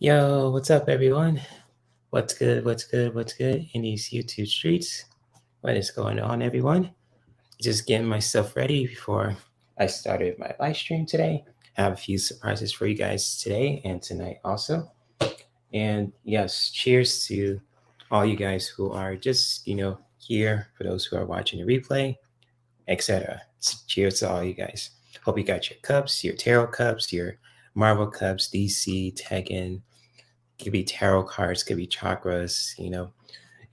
Yo, what's up, everyone? What's good? What's good? What's good in these YouTube streets? What is going on, everyone? Just getting myself ready before I started my live stream today. I have a few surprises for you guys today and tonight also. And yes, cheers to all you guys who are just, here, for those who are watching the replay, etc. Cheers to all you guys. Hope you got your cups, your tarot cups, your Marvel cups, DC, Tekken. It could be tarot cards, could be chakras,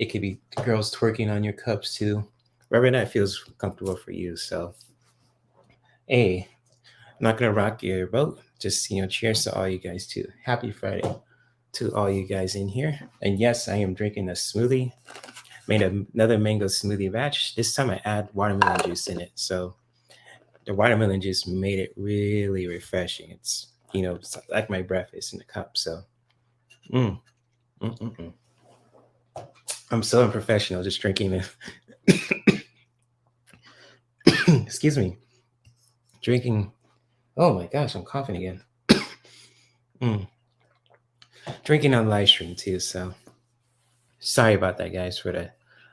it could be girls twerking on your cups too. Wherever that feels comfortable for you. So, hey, I'm not gonna rock your boat. Just cheers to all you guys too. Happy Friday to all you guys in here. And yes, I am drinking a smoothie. Made another mango smoothie batch. This time I add watermelon juice in it. So the watermelon juice made it really refreshing. It's like my breakfast in the cup. So, mm, mm, mm, mm. I'm so unprofessional just drinking excuse me, drinking. Oh my gosh, I'm coughing again. mm, Drinking on live stream too. So sorry about that, guys, for the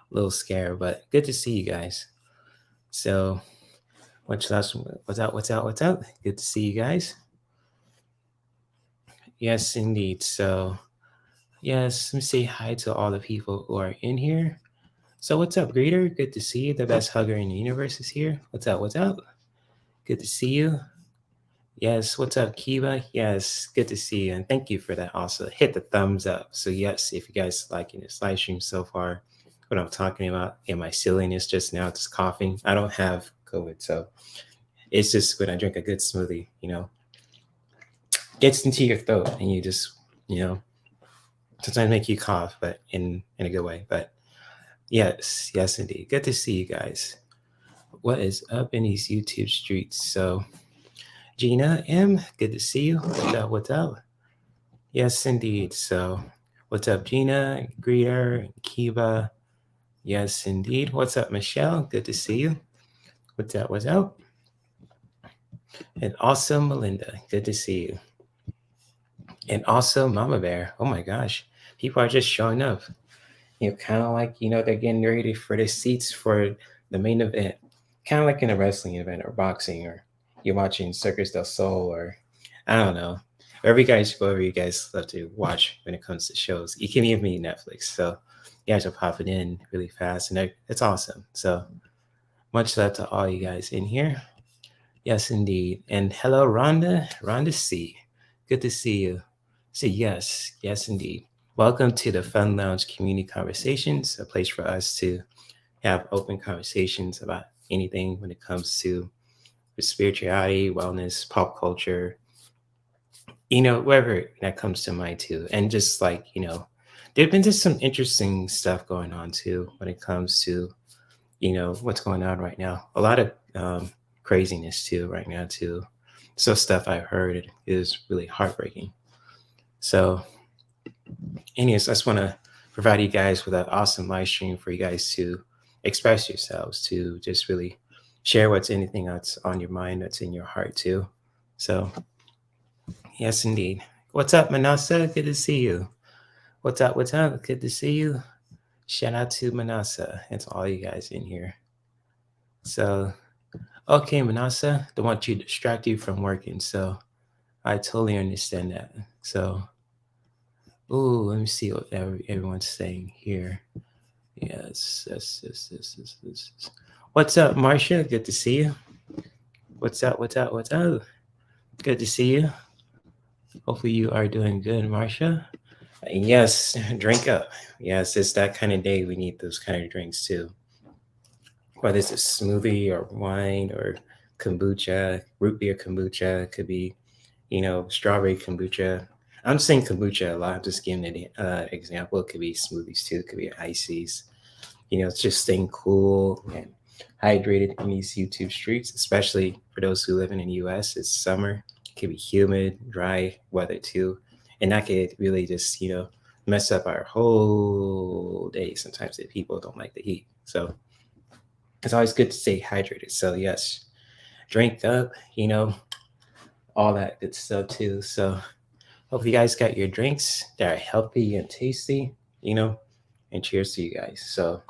little scare, but good to see you guys. So what's up? What's out? What's out? What's out? Good to see you guys. Yes, indeed. So yes, let me say hi to all the people who are in here. So what's up, Greeter? Good to see you. The best hugger in the universe is here. What's up? What's up? Good to see you. Yes, what's up, Kiva? Yes, good to see you, and thank you for that. Also, hit the thumbs up. So yes, if you guys liking this live stream so far, what I'm talking about, and my silliness just now, just coughing. I don't have COVID, so it's just when I drink a good smoothie, gets into your throat, and you just, you know, sometimes make you cough, but in a good way. But yes, yes, indeed, good to see you guys. What is up in these YouTube streets? So Gina M, good to see you. What's up? What's up? Yes, indeed. So, what's up, Gina, Greeter, Kiva? Yes, indeed. What's up, Michelle? Good to see you. What's up? What's up? And also, Melinda. Good to see you. And also, Mama Bear. Oh my gosh. People are just showing up. Kind of like, they're getting ready for the seats for the main event. Kind of like in a wrestling event or boxing, or you're watching Circus del Sol, or I don't know. Wherever you guys love to watch when it comes to shows. You can even meet Netflix. So you guys are popping in really fast, and it's awesome. So much love to all you guys in here. Yes, indeed. And hello, Rhonda. Rhonda C. Good to see you. So yes, yes, indeed. Welcome to the Fun Lounge Community Conversations, a place for us to have open conversations about anything when it comes to spirituality, wellness, pop culture, wherever that comes to mind too. And just like, there've been just some interesting stuff going on too when it comes to, what's going on right now. A lot of craziness too right now too. So stuff I've heard is really heartbreaking. So anyways, I just want to provide you guys with an awesome live stream for you guys to express yourselves, to just really share what's anything that's on your mind, that's in your heart too. So yes, indeed. What's up, Manasa? Good to see you. What's up? What's up? Good to see you. Shout out to Manasa and to all you guys in here. So, okay, Manasa, don't want you to distract you from working. So, I totally understand that. So, ooh, let me see what everyone's saying here. Yes. What's up, Marcia? Good to see you. What's up? What's up? What's up? Good to see you. Hopefully, you are doing good, Marcia. And yes, drink up. Yes, it's that kind of day. We need those kind of drinks too. Whether it's a smoothie or wine or kombucha, root beer kombucha, could be, strawberry kombucha. I'm saying kombucha a lot. I'm just giving an example. It could be smoothies too. It could be ices. It's just staying cool and hydrated in these YouTube streets, especially for those who live in the US. It's summer. It could be humid, dry weather too. And that could really just, mess up our whole day sometimes if people don't like the heat. So it's always good to stay hydrated. So yes, drink up, all that good stuff too. So Hope you guys got your drinks that are healthy and tasty, you know, and cheers to you guys. So,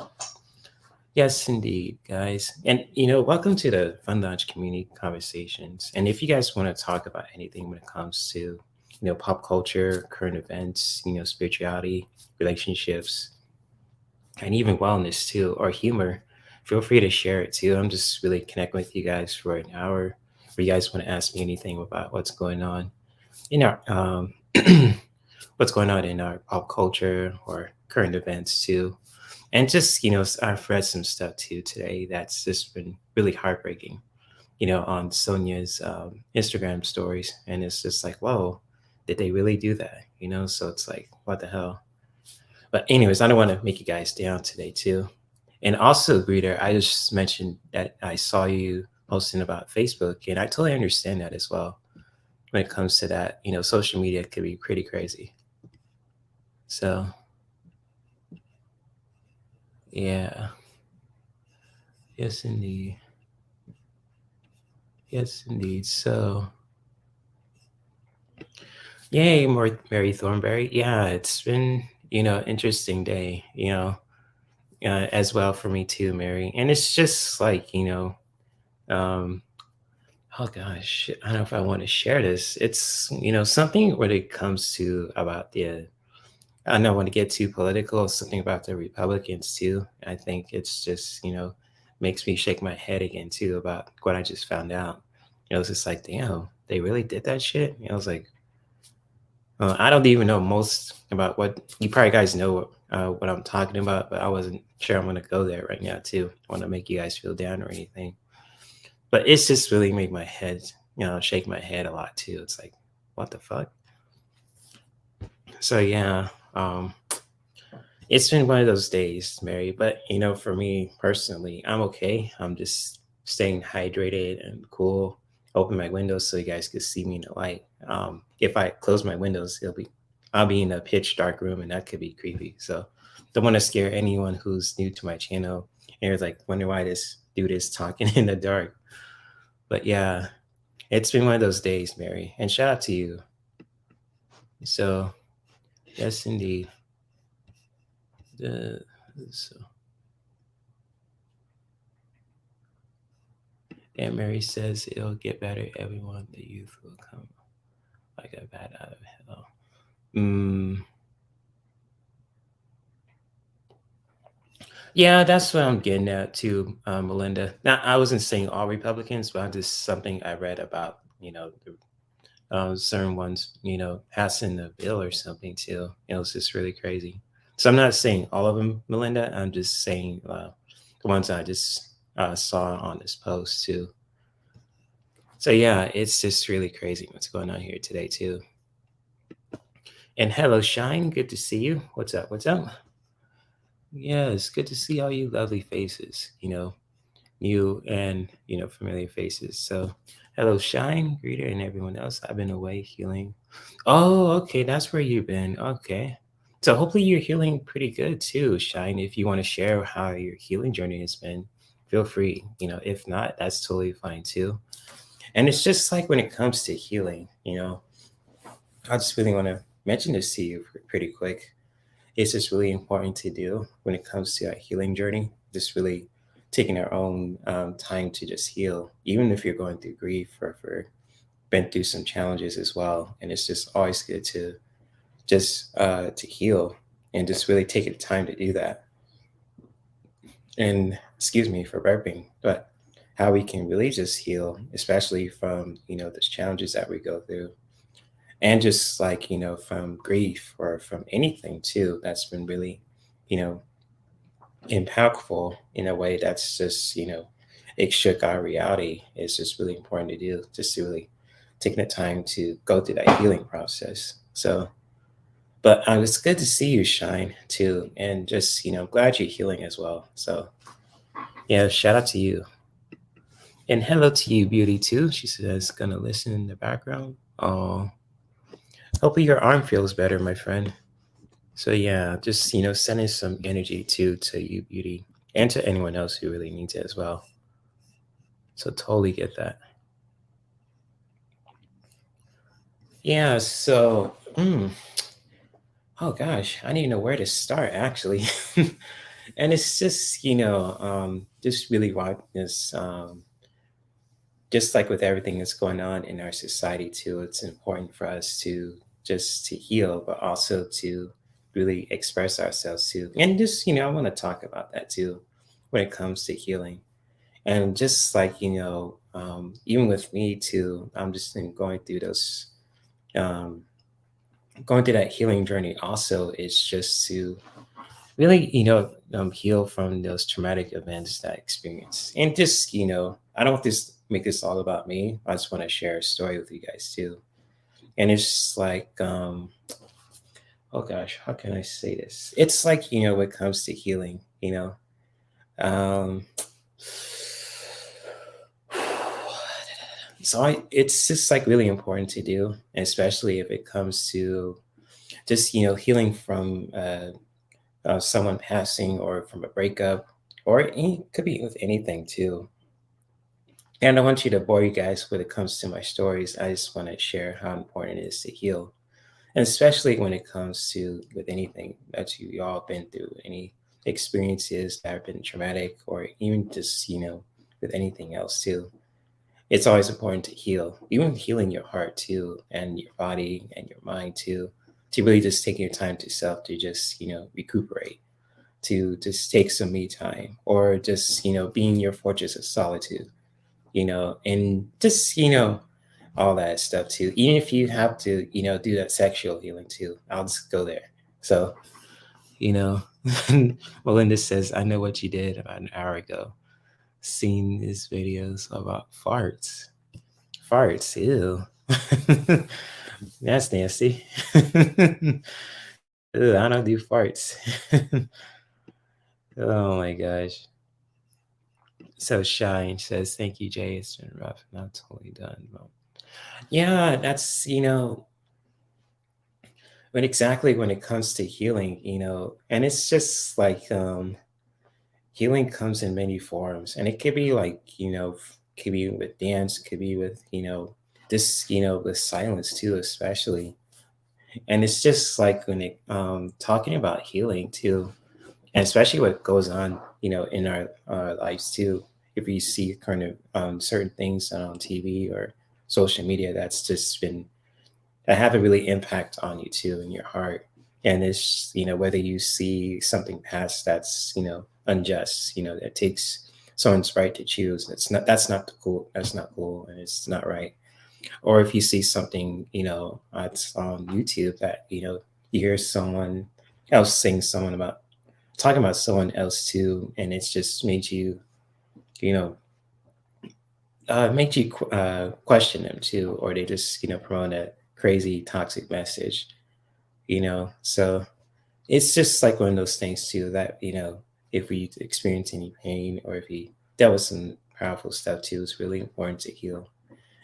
yes, indeed, guys. And, welcome to the Fun Launch Community Conversations. And if you guys want to talk about anything when it comes to, pop culture, current events, spirituality, relationships, and even wellness too, or humor, feel free to share it too. I'm just really connecting with you guys for an hour. Or you guys want to ask me anything about what's going on in our what's going on in our pop culture or current events too. And just, I've read some stuff too today that's just been really heartbreaking, on Sonia's Instagram stories. And it's just like, whoa, did they really do that? So it's like, what the hell? But, anyways, I don't want to make you guys down today too. And also, Greeter, I just mentioned that I saw you posting about Facebook, and I totally understand that as well when it comes to that. Social media could be pretty crazy. So, yeah, yes, indeed. Yes, indeed. So, yay, Mary Thornberry. Yeah, it's been, interesting day, as well for me too, Mary. And it's just like, um, oh gosh, I don't know if I want to share this. It's, something when it comes to about I don't want to get too political, something about the Republicans too. I think it's just, makes me shake my head again too about what I just found out. It's just like, damn, they really did that shit. I was like, I don't even know most about what you probably guys know what I'm talking about, but I wasn't sure I'm gonna go there right now too. I want to make you guys feel down or anything, but it's just really made my head, shake my head a lot too. It's like, what the fuck? So yeah, it's been one of those days, Mary. But for me personally, I'm okay. I'm just staying hydrated and cool. Open my windows so you guys can see me in the light. If I close my windows, I'll be in a pitch dark room, and that could be creepy. So don't want to scare anyone who's new to my channel and is like wonder why this dude is talking in the dark. But yeah, it's been one of those days, Mary. And shout out to you. So yes, indeed. Uh, so And Mary says it'll get better. Everyone, the youth will come like a bat out of hell. Mm, yeah, that's what I'm getting at too, Melinda. Now, I wasn't saying all Republicans, but just something I read about, certain ones, passing the bill or something too. It's just really crazy. So I'm not saying all of them, Melinda. I'm just saying the ones I just saw on this post too. So yeah, it's just really crazy what's going on here today too. And hello, Shine. Good to see you. What's up? What's up? Yeah, it's good to see all you lovely faces, new and, familiar faces. So, hello, Shine, Greeter, and everyone else. I've been away healing. Oh, okay. That's where you've been. Okay. So, hopefully, you're healing pretty good too, Shine. If you want to share how your healing journey has been, feel free. If not, that's totally fine too. And it's just like when it comes to healing, I just really want to mention this to you pretty quick. It's just really important to do when it comes to a healing journey. Just really taking our own time to just heal, even if you're going through grief or for been through some challenges as well. And it's just always good to just to heal and just really take the time to do that. And excuse me for burping, but how we can really just heal, especially from those challenges that we go through and just like from grief or from anything too that's been really you know impactful in a way that's just it shook our reality. It's just really important to do, just to really taking the time to go through that healing process. So but it's good to see you, Shine, too, and just glad you're healing as well. So yeah, shout out to you. And hello to you, Beauty, too. She says gonna listen in the background. Oh, hopefully your arm feels better, my friend. So yeah, just sending some energy to you, Beauty, and to anyone else who really needs it as well. So totally get that. Yeah. So Mm. Oh gosh, I don't even know where to start actually. And it's just, just really want this, just like with everything that's going on in our society too, it's important for us to just to heal, but also to really express ourselves too. And just, I want to talk about that too when it comes to healing. And just like, even with me too, I'm just going through those, um, going through that healing journey also is just to really, heal from those traumatic events that I experienced. And just, I don't want this make this all about me. I just want to share a story with you guys too. And it's just like, oh gosh, how can I say this? It's like, when it comes to healing, um, it's just like really important to do, especially if it comes to just, healing from someone passing or from a breakup, or it could be with anything too. And I want you to bore you guys when it comes to my stories. I just want to share how important it is to heal, and especially when it comes to with anything that you all been through, any experiences that have been traumatic, or even just with anything else too. It's always important to heal, even healing your heart too, and your body and your mind too. To really just take your time to self to just recuperate, to just take some me time, or just being your fortress of solitude, and just all that stuff too. Even if you have to do that sexual healing too, I'll just go there. So you know Melinda says, I know what you did about an hour ago. Seen these videos about farts, ew. That's nasty. Ew, I don't do farts. Oh my gosh. So Shine says, thank you, Jay. It's been rough. Not totally done. Well, yeah, that's, when exactly when it comes to healing, and it's just like, healing comes in many forms. And it could be like, could be with dance, could be with, this, with silence too, especially. And it's just like when it, talking about healing too, and especially what goes on, in our lives too. If you see kind of certain things on TV or social media, that's just been that have a really impact on you too in your heart. And it's whether you see something past that's unjust, that takes someone's right to choose. That's not cool. That's not cool, and it's not right. Or if you see something that's on YouTube that you hear someone else saying someone about talking about someone else too, and it's just made you, you know, question them too, or they just promote a crazy toxic message, So it's just like one of those things too that if we experience any pain or if we dealt with some powerful stuff too, it's really important to heal.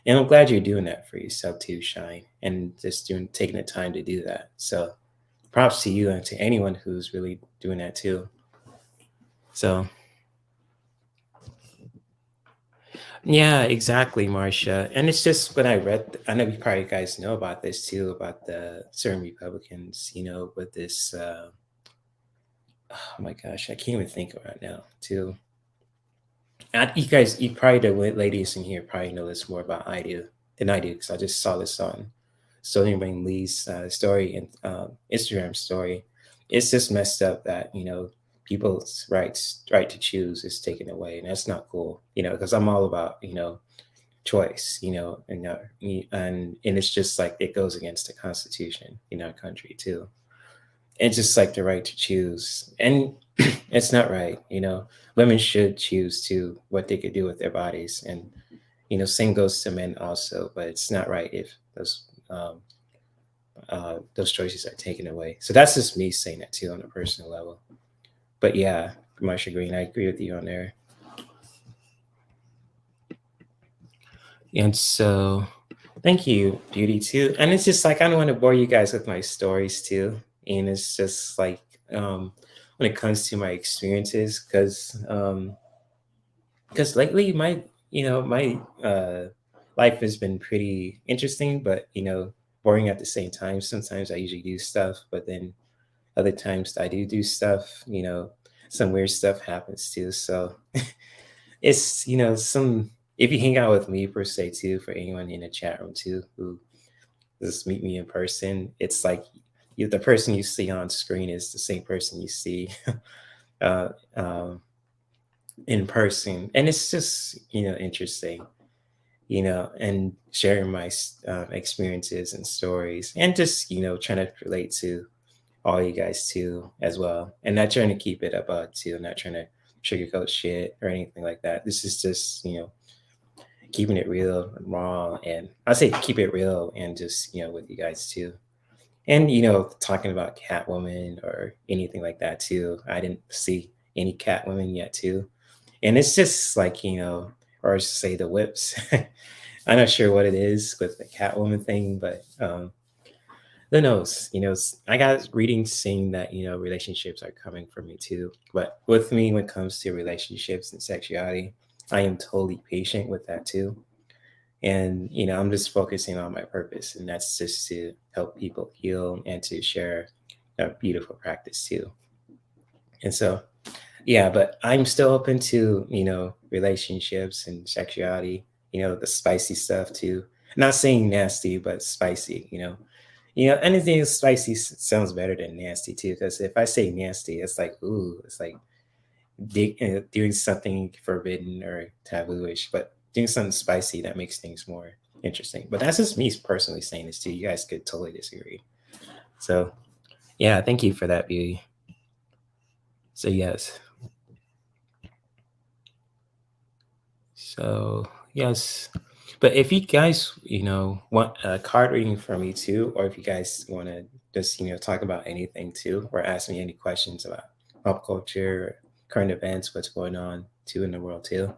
And I'm glad you're doing that for yourself too, Shine, and just taking the time to do that. So props to you and to anyone who's really doing that too. So yeah, exactly, Marcia. And it's just when I read, I know you probably guys know about this too, about the certain Republicans, with this, oh my gosh, I can't even think of it right now, too. And you guys, you probably, the ladies in here probably know this more about I do than I do, because I just saw this on Stoney Rain Lee's story and Instagram story. It's just messed up that, people's right to choose is taken away. And that's not cool, because I'm all about, choice, and it's just like it goes against the Constitution in our country too. It's just like the right to choose, and it's not right. Women should choose to what they could do with their bodies, and same goes to men also. But it's not right if those choices are taken away. So that's just me saying that too on a personal level. But yeah, Marsha Green, I agree with you on there. And so thank you, Beauty, too. And it's just like I don't want to bore you guys with my stories too. And it's just like when it comes to my experiences, because lately my my life has been pretty interesting, but boring at the same time. Sometimes I usually do stuff, but then other times I do stuff. Some weird stuff happens too. So it's some if you hang out with me per se too, for anyone in the chat room too who just meet me in person, it's like the person you see on screen is the same person you see uh, um, in person, and it's just interesting, and sharing my experiences and stories, and just trying to relate to all you guys too as well, and not trying to keep it about too, not trying to sugarcoat shit or anything like that. This is just keeping it real and raw, and I say keep it real and just with you guys too. And talking about Catwoman or anything like that too. I didn't see any Catwoman yet too, and it's just like or say the whips. I'm not sure what it is with the Catwoman thing, but who knows? I got readings saying that relationships are coming for me too. But with me, when it comes to relationships and sexuality, I am totally patient with that too. And I'm just focusing on my purpose, and that's just to help people heal and to share a beautiful practice too. And so yeah, but I'm still open to relationships and sexuality, the spicy stuff too. Not saying nasty, but spicy. Anything that's spicy sounds better than nasty too, because if I say nasty, it's like ooh, it's like doing something forbidden or tabooish, but doing something spicy that makes things more interesting. But that's just me personally saying this too. You guys could totally disagree. So yeah, thank you for that, Beauty. So yes. So yes. But if you guys, want a card reading from me too, or if you guys want to just, talk about anything too, or ask me any questions about pop culture, current events, what's going on too in the world too,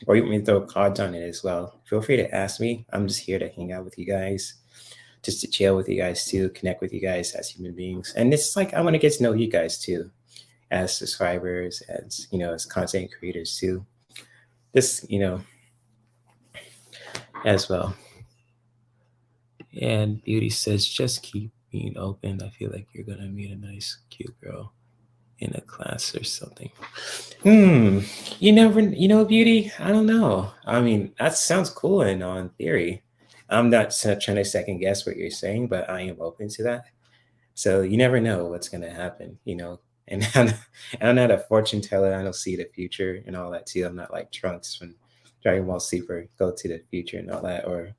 or you want me to throw cards on it as well, feel free to ask me. I'm just here to hang out with you guys, just to chill with you guys too, connect with you guys as human beings. And it's like I want to get to know you guys too, as subscribers, as as content creators too. This, as well. And Beauty says, just keep being open. I feel like you're gonna meet a nice, cute girl in a class or something. Hmm. You never, Beauty. I don't know. I mean, that sounds cool and on theory. I'm not trying to second guess what you're saying, but I am open to that. So you never know what's gonna happen. And I'm not a fortune teller. I don't see the future and all that too. I'm not like Trunks from Dragon Ball Super, go to the future and all that, or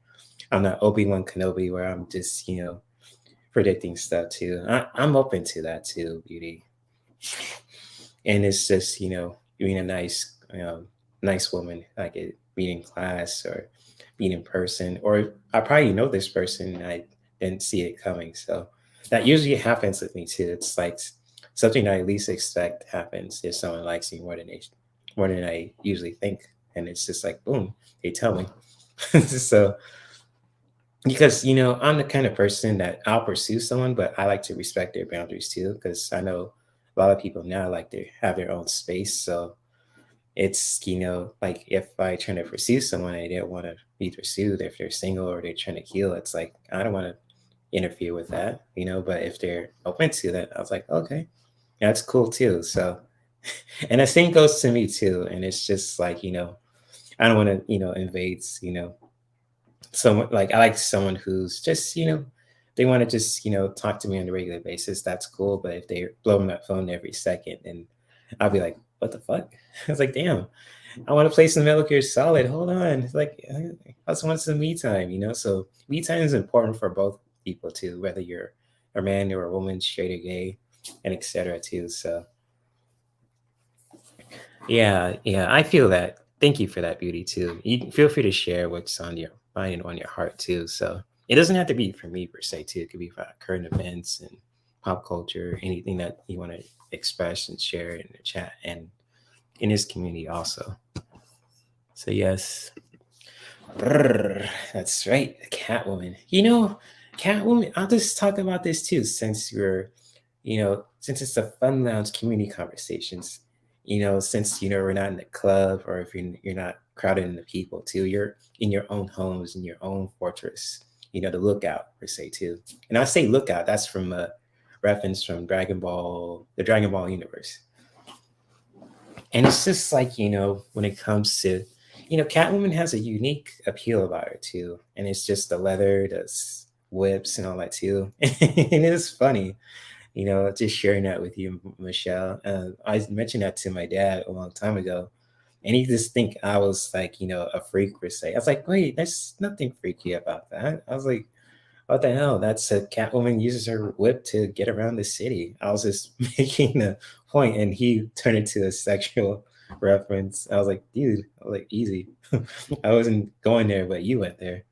I'm not Obi-Wan Kenobi where I'm just, predicting stuff too. I'm open to that too, Beauty. And it's just, being a nice woman, like it being in class or being in person, or I probably know this person and I didn't see it coming. So that usually happens with me too. It's like something I least expect happens if someone likes me more than I usually think. And it's just like, boom, they tell me. So because I'm the kind of person that I'll pursue someone, but I like to respect their boundaries too, because I know a lot of people now like to have their own space. So it's like if I try to pursue someone, I don't want to be pursued. If they're single or they're trying to heal, it's like I don't want to interfere with that. But if they're open to that, I was like, okay, that's cool too. So and the same goes to me too. And it's just like I don't want to invade someone. Like I like someone who's just they want to just talk to me on a regular basis. That's cool. But if they blow my phone every second, then I'll be like, what the fuck? I was like, damn, I want to play some Metal Gear Solid. Hold on. It's like I just want some me time. So me time is important for both people too, whether you're a man or a woman, straight or gay, and etc. too. So yeah, I feel that. Thank you for that, Beauty too. You feel free to share what's on your mind and on your heart too. So it doesn't have to be for me per se too. It could be for current events and pop culture, anything that you want to express and share in the chat and in this community also. So yes. Brrr, that's right, Catwoman. Catwoman, I'll just talk about this too, since it's a fun lounge community conversations, since we're not in the club, or if you're not crowded in the people too, you're in your own homes, in your own fortress, the lookout per se too. And I say lookout, that's from a reference from the Dragon Ball universe. And it's just like, when it comes to, Catwoman has a unique appeal about her too. And it's just the leather, whips and all that too. And it's funny, just sharing that with you, Michelle. I mentioned that to my dad a long time ago. And he just think I was like, a freak per se. I was like, wait, there's nothing freaky about that. I was like, what the hell? That's a Catwoman uses her whip to get around the city. I was just making a point, and he turned it to a sexual reference. I was like, dude, I was like, easy. I wasn't going there, but you went there.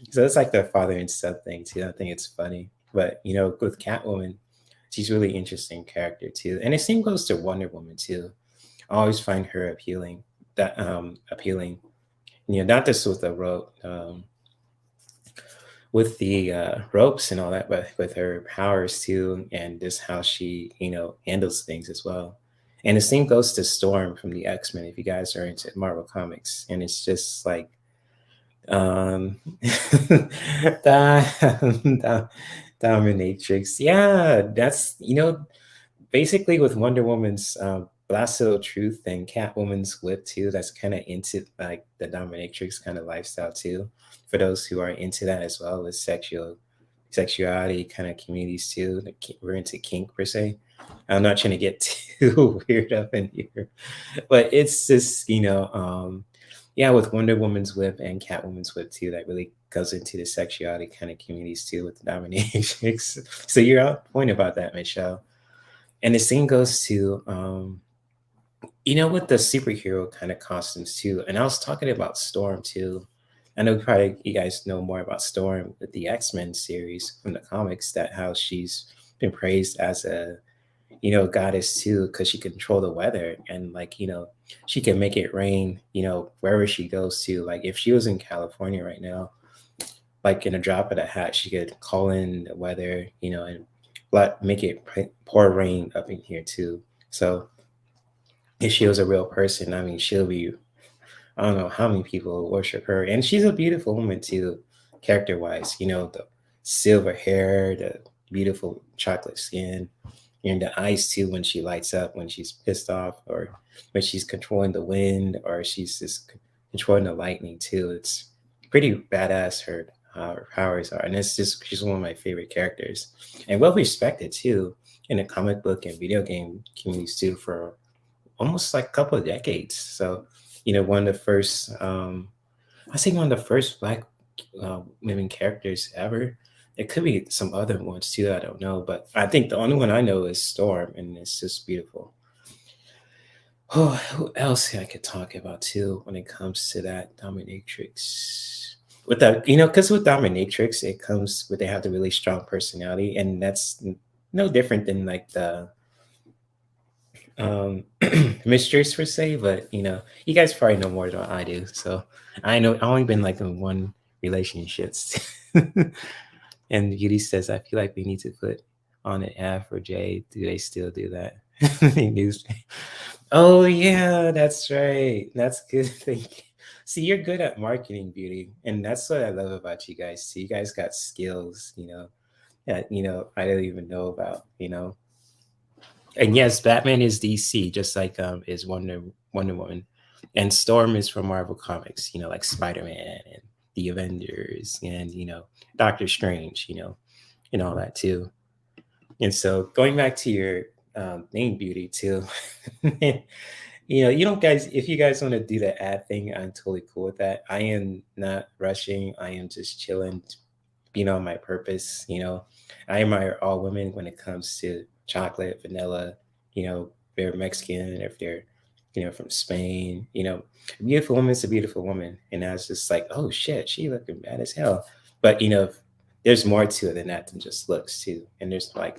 So it's like the father and son thing too. I think it's funny, but with Catwoman, she's really interesting character too, and the same goes to Wonder Woman too. I always find her appealing. That appealing, not just with the rope. With the ropes and all that, but with her powers too, and just how she, handles things as well. And the same goes to Storm from the X-Men, if you guys are into Marvel Comics. And it's just like, the dominatrix. Yeah, that's, basically with Wonder Woman's Lasso of Truth and Catwoman's whip too. That's kind of into like the dominatrix kind of lifestyle too. For those who are into that as well as sexuality kind of communities too. We're into kink per se. I'm not trying to get too weird up in here, but it's just yeah, with Wonder Woman's whip and Catwoman's whip too, that really goes into the sexuality kind of communities too with the dominatrix. So you're on point about that, Michelle. And the same goes to with the superhero kind of costumes too. And I was talking about Storm too. I know probably you guys know more about Storm with the X-Men series from the comics, that how she's been praised as a goddess too, because she can control the weather, and like she can make it rain wherever she goes to. Like if she was in California right now, like in a drop of a hat, she could call in the weather, and make it pour rain up in here too. So if she was a real person, I mean, she'll be, I don't know how many people worship her. And she's a beautiful woman too, character wise, the silver hair, the beautiful chocolate skin, and the eyes too when she lights up, when she's pissed off, or when she's controlling the wind, or she's just controlling the lightning too. It's pretty badass, her powers are. And it's just, she's one of my favorite characters. And well respected too in the comic book and video game communities too for almost like a couple of decades. So, one of the first, I think one of the first Black women characters ever. It could be some other ones too. I don't know, but I think the only one I know is Storm, and it's just beautiful. Oh, who else I could talk about too when it comes to that dominatrix? With that, because with dominatrix, it comes with they have the really strong personality, and that's no different than like the mistress per se. But you guys probably know more than I do, so I know I've only been like in one relationships. And Beauty says, I feel like we need to put on an ad for Jay. Do they still do that? Oh yeah, that's right. That's good. Thank you. See, you're good at marketing, Beauty, and that's what I love about you guys. See, you guys got skills, that I don't even know about. And yes, Batman is DC, just like is Wonder Woman, and Storm is from Marvel Comics. Like Spider Man and the Avengers, and Doctor Strange. And all that too. And so going back to your name, Beauty too. You don't guys, if you guys want to do the ad thing, I'm totally cool with that. I am not rushing. I am just chilling, being on my purpose. I admire all women when it comes to chocolate, vanilla. They're Mexican, if they're from Spain. A beautiful woman's a beautiful woman, and I was just like, oh shit, she looking bad as hell. But there's more to it than that than just looks too, and there's like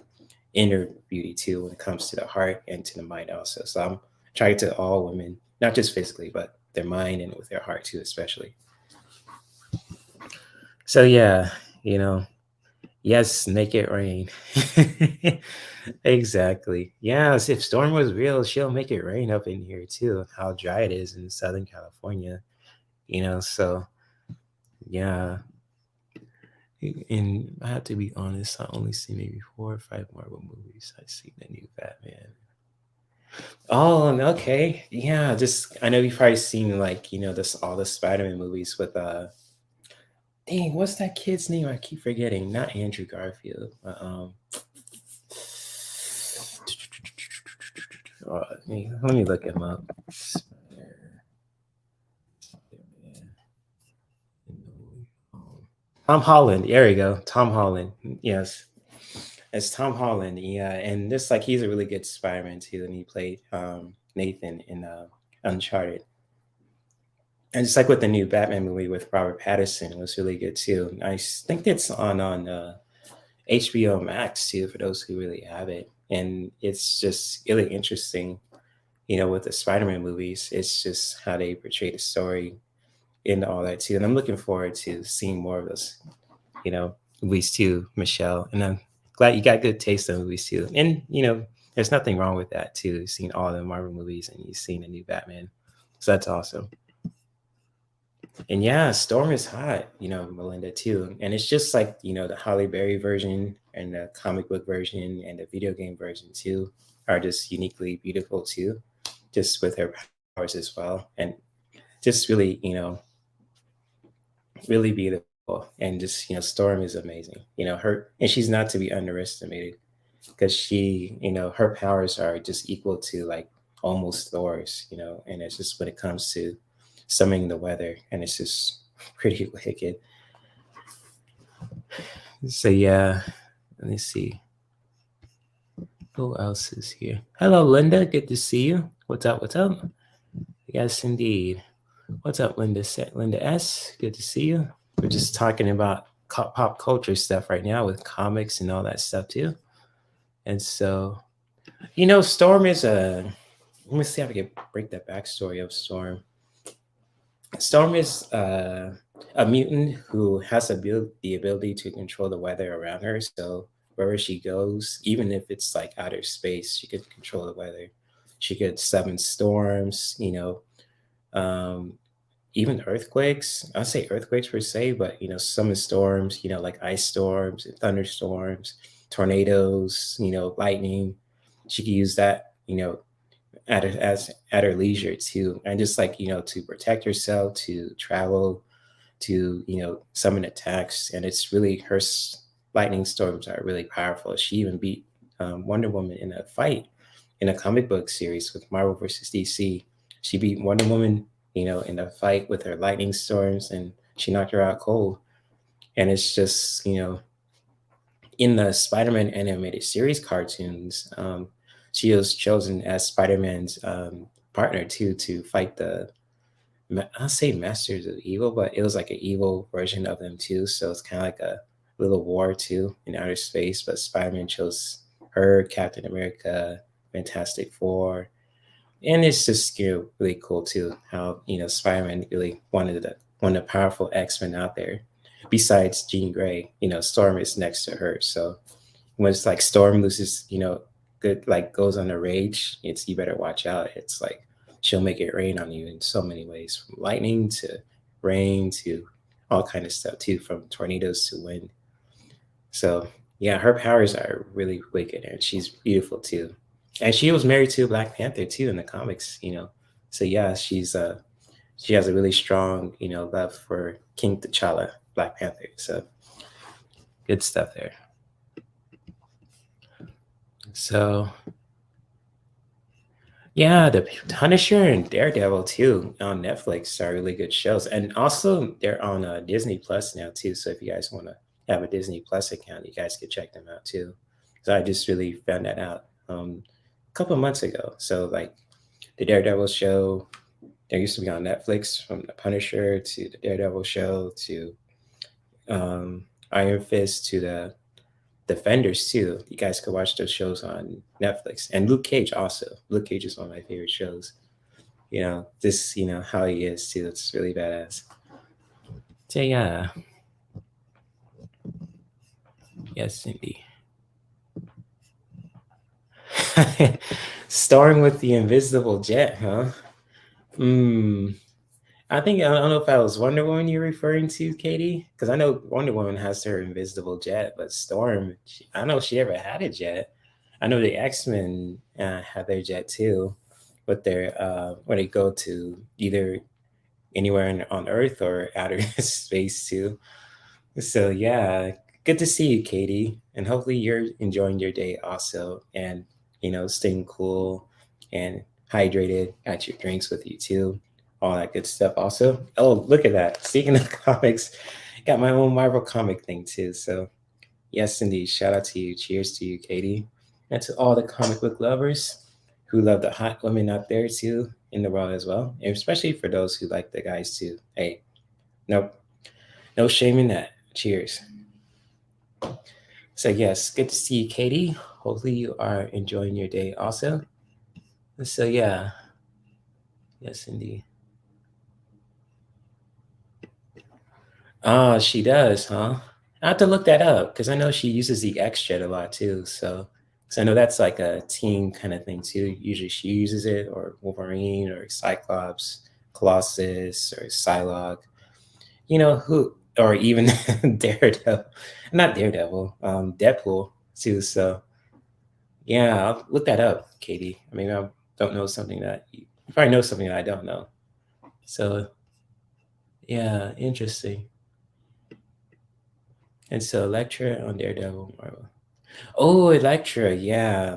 inner beauty too when it comes to the heart and to the mind also. So I'm trying to all women, not just physically, but their mind and with their heart too, especially. So yeah, you know, yes, make it rain. Exactly. Yes, if storm was real, she'll make it rain up in here too. How dry it is in Southern California, so yeah. And I have to be honest, I only see maybe 4 or 5 Marvel movies. I see the new Batman. Oh, okay. Yeah, just I know you've probably seen like, this all the Spider-Man movies with dang, what's that kid's name? I keep forgetting. Not Andrew Garfield. Let me look him up. Spider-Man. Tom Holland. There we go. Tom Holland. Yes. It's Tom Holland. Yeah. And this like he's a really good Spider-Man too. And he played Nathan in Uncharted. And just like with the new Batman movie with Robert Pattinson, it was really good too. Think it's on HBO Max too for those who really have it. And it's just really interesting, with the Spider-Man movies. It's just how they portray the story and all that too. And I'm looking forward to seeing more of those, movies too, Michelle. And I'm glad you got good taste in movies too. And there's nothing wrong with that too. You've seen all the Marvel movies and you've seen the new Batman. So that's awesome. And yeah, Storm is hot, Melinda too. And it's just like, the Holly Berry version and the comic book version and the video game version too are just uniquely beautiful too, just with her powers as well. And just really, really beautiful. And just, Storm is amazing. Her and she's not to be underestimated because her powers are just equal to like almost Thor's, and it's just when it comes to summoning the weather, and it's just pretty wicked. So yeah, let me see. Who else is here? Hello, Linda. Good to see you. What's up? What's up? Yes, indeed. What's up, Linda? Linda S. Good to see you. We're just talking about pop culture stuff right now with comics and all that stuff too. And so, Storm is a. Let me see if I can break that backstory of Storm. Storm is a mutant who has the ability to control the weather around her. So wherever she goes, even if it's like outer space, she could control the weather. She could summon storms, um, even earthquakes. I'd say earthquakes per se, but summon storms, like ice storms and thunderstorms, tornadoes, lightning. She could use that, at her leisure too, and just like to protect herself, to travel, to summon attacks, and it's really lightning storms are really powerful. She even beat Wonder Woman in a fight in a comic book series with Marvel versus DC. She beat Wonder Woman, in a fight with her lightning storms, and she knocked her out cold. And it's just in the Spider-Man animated series cartoons, she was chosen as Spider-Man's partner too to fight I'll say Masters of Evil, but it was like an evil version of them too. So it's kind of like a little war too in outer space. But Spider-Man chose her, Captain America, Fantastic Four, and it's just really cool too how Spider-Man really wanted one of the powerful X-Men out there. Besides Jean Grey, Storm is next to her. So when it's like Storm loses, good like goes on a rage, it's you better watch out. It's like she'll make it rain on you in so many ways, from lightning to rain to all kind of stuff too, from tornadoes to wind. So yeah, her powers are really wicked, and she's beautiful too. And she was married to Black Panther too in the comics. So yeah, she has a really strong love for King T'Challa, Black Panther. So good stuff there. So yeah, the Punisher and Daredevil too on Netflix are really good shows, and also they're on Disney Plus now too. So if you guys want to have a Disney Plus account, you guys could check them out too. So I just really found that out a couple of months ago. So like the Daredevil show, there used to be on Netflix, from the Punisher to the Daredevil show to Iron Fist to the Defenders too. You guys could watch those shows on Netflix. And Luke Cage also. Luke Cage is one of my favorite shows. This, how he is too. It's really badass. So yeah. Yes, indeed. Starring with the invisible jet, huh? Hmm. I think I don't know if that was Wonder Woman you're referring to, Katie, because I know Wonder Woman has her invisible jet, but Storm, I don't know if she ever had a jet. I know the X Men had their jet too, but they're when they go to either anywhere on Earth or outer space too. So yeah, good to see you, Katie, and hopefully you're enjoying your day also, and staying cool and hydrated. Got your drinks with you too, all that good stuff. Also, oh look at that! Speaking of comics, got my own Marvel comic thing too. So yes, indeed, shout out to you. Cheers to you, Katie, and to all the comic book lovers who love the hot women out there too in the world as well, and especially for those who like the guys too. Hey, nope, no shame in that. Cheers. So yes, good to see you, Katie. Hopefully you are enjoying your day also. So yeah, yes indeed. Oh, she does, huh? I have to look that up because I know she uses the X jet a lot too. So I know that's like a team kind of thing too. Usually she uses it, or Wolverine, or Cyclops, Colossus, or Psylocke. Who, or even Daredevil, not Daredevil, Deadpool too. So yeah, I'll look that up, Katie. I mean, I don't know something that you probably know something that I don't know. So yeah, interesting. And so Electra on Daredevil, Marvel. Oh, Electra, yeah,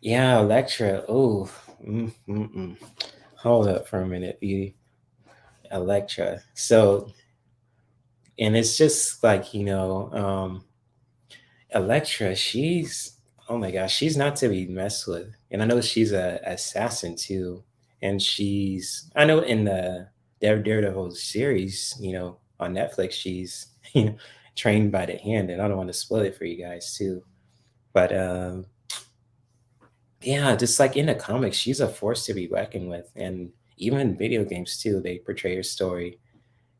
yeah, Electra. Oh, mm, mm, mm. Hold up for a minute, beauty. Electra. So, and it's just like Electra, she's oh my gosh, she's not to be messed with. And I know she's a assassin too. And she's I know in the Daredevil series, on Netflix, she's trained by the hand, and I don't want to spoil it for you guys too. But yeah, just like in the comics, she's a force to be reckoned with. And even in video games too, they portray her story.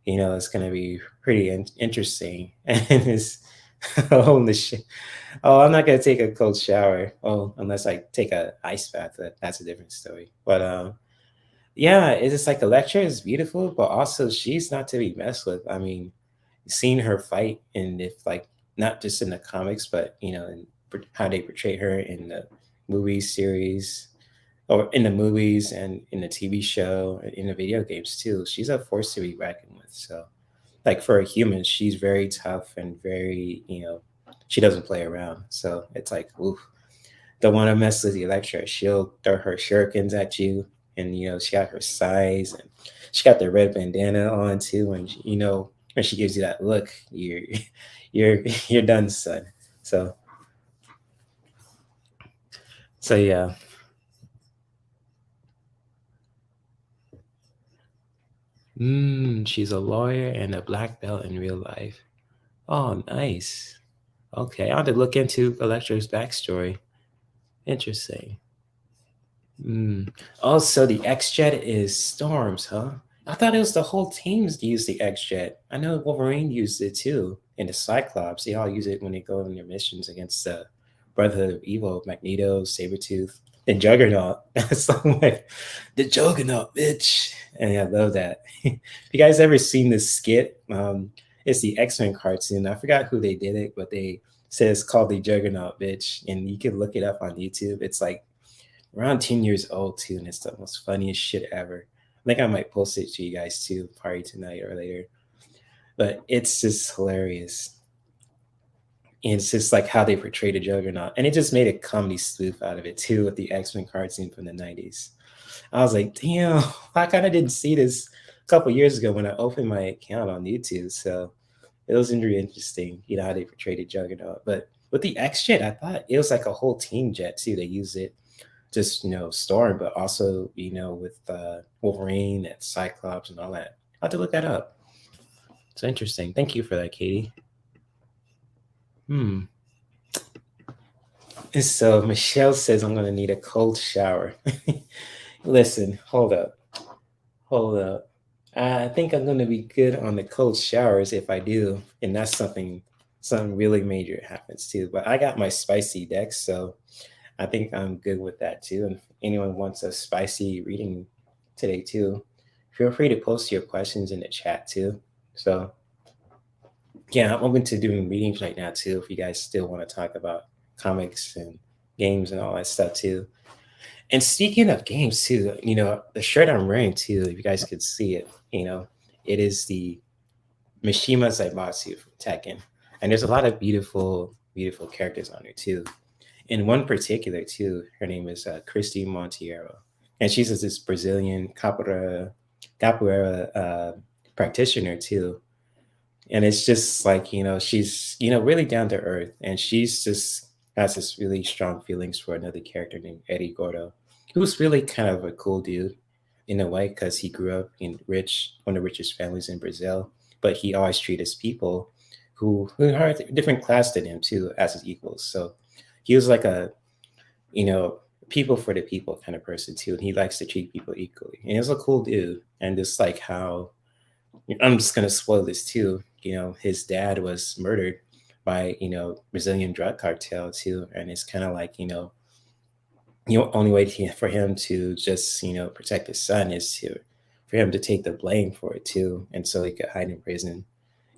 It's gonna be pretty interesting. And it's holy shit. Oh, I'm not gonna take a cold shower. Oh, unless I take a ice bath. That's a different story. But yeah, it's just like Electra is beautiful, but also she's not to be messed with. I mean, seeing her fight, and if like not just in the comics, but in how they portray her in the movie series, or in the movies and in the TV show and in the video games too, she's a force to be reckoned with. So like for a human, she's very tough and very, she doesn't play around. So it's like, oof, don't want to mess with the Electra. She'll throw her shurikens at you, and she got her size, and she got the red bandana on too. And when she gives you that look, you're you're done, son. So so yeah. She's a lawyer and a black belt in real life. Oh, nice. Okay, I have to look into Electra's backstory. Interesting. Mm. Also, the X Jet is Storms, huh? I thought it was the whole teams use the X Jet. I know Wolverine used it too, and the Cyclops. They all use it when they go on their missions against the Brotherhood of Evil, Magneto, Sabretooth, and Juggernaut. That's like the Juggernaut, bitch. And I love that. If you guys ever seen this skit? It's the X-Men cartoon. I forgot who they did it, but they said it's called the Juggernaut, bitch. And you can look it up on YouTube. It's like around 10 years old too, and it's the most funniest shit ever. I think I might post it to you guys too, probably tonight or later. But it's just hilarious. And it's just like how they portrayed a juggernaut. And it just made a comedy spoof out of it too with the X-Men cartoon from the 90s. I was like, damn, I kind of didn't see this a couple years ago when I opened my account on YouTube. So it was really interesting, how they portrayed a juggernaut. But with the X Jet, I thought it was like a whole team jet too. They used it just Storm, but also with Wolverine and Cyclops and all that. I have to look that up. It's interesting. Thank you for that, Katie. Hmm. And so Michelle says I'm gonna need a cold shower. Listen, hold up. I think I'm gonna be good on the cold showers if I do, and that's something really major happens too. But I got my spicy decks, so I think I'm good with that too. And if anyone wants a spicy reading today too. Feel free to post your questions in the chat too. So yeah, I'm open to doing readings right now too. If you guys still want to talk about comics and games and all that stuff too. And speaking of games too, the shirt I'm wearing too, if you guys could see it, it is the Mishima Zaibatsu from Tekken. And there's a lot of beautiful, beautiful characters on there too. In one particular too, her name is Christy Monteiro. And she's this Brazilian capoeira practitioner too. And it's just like, she's, really down to earth. And she's just has this really strong feelings for another character named Eddie Gordo, who's really kind of a cool dude in a way because he grew up in one of the richest families in Brazil, but he always treated his people who are a different class than him too as his equals. So he was like a, you know, people for the people kind of person too. And he likes to treat people equally. And he's a cool dude. And just like how I'm just gonna spoil this too. His dad was murdered by Brazilian drug cartel too, and it's kind of like only way for him to just protect his son is for him to take the blame for it too, and so he could hide in prison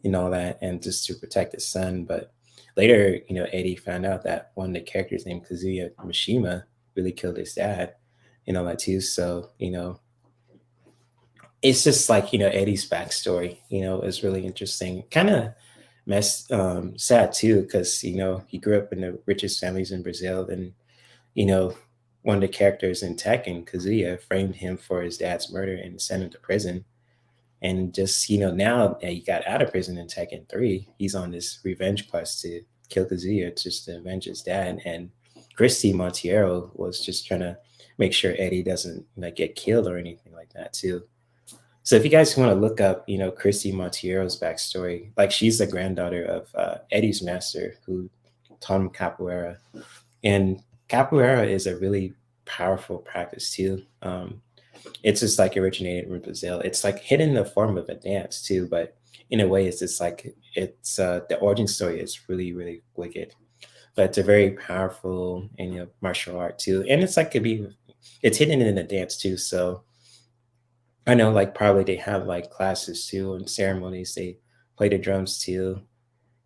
and all that, and just to protect his son. But later, Eddie found out that one of the characters named Kazuya Mishima really killed his dad and all that too. So it's just like Eddie's backstory is really interesting, kind of sad too, because he grew up in the richest families in Brazil. And you know one of the characters in Tekken, Kazuya, framed him for his dad's murder and sent him to prison. And just now that he got out of prison in Tekken 3, he's on this revenge quest to kill Kazuya, just to avenge his dad. And Christy Monteiro was just trying to make sure Eddie doesn't get killed or anything like that too. So if you guys want to look up, Christy Monteiro's backstory, like she's the granddaughter of Eddie's master who taught him capoeira. And capoeira is a really powerful practice too. It's just like originated in Brazil. It's like hidden in the form of a dance too, but in a way, it's just like it's the origin story is really, really wicked. But it's a very powerful and martial art too, and it's like it's hidden in the dance too. So I know, like, probably they have like classes too and ceremonies. They play the drums too,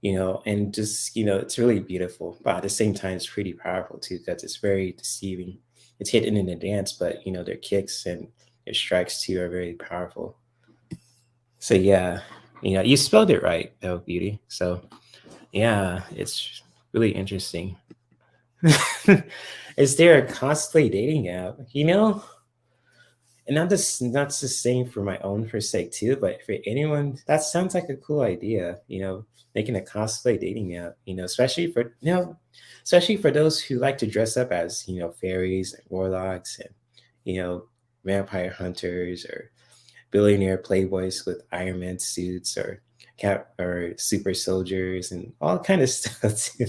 and just, it's really beautiful. But at the same time, it's pretty powerful too because it's very deceiving. It's hidden in the dance, but their kicks and their strikes too are very powerful. So yeah, you spelled it right though, Beauty. So yeah, it's really interesting. Is there a cosplay dating app? And not the same for my own for sake too, but for anyone, that sounds like a cool idea. Making a cosplay dating app. Especially for those who like to dress up as fairies and warlocks and you know vampire hunters or billionaire playboys with Iron Man suits or cap or super soldiers and all kind of stuff too.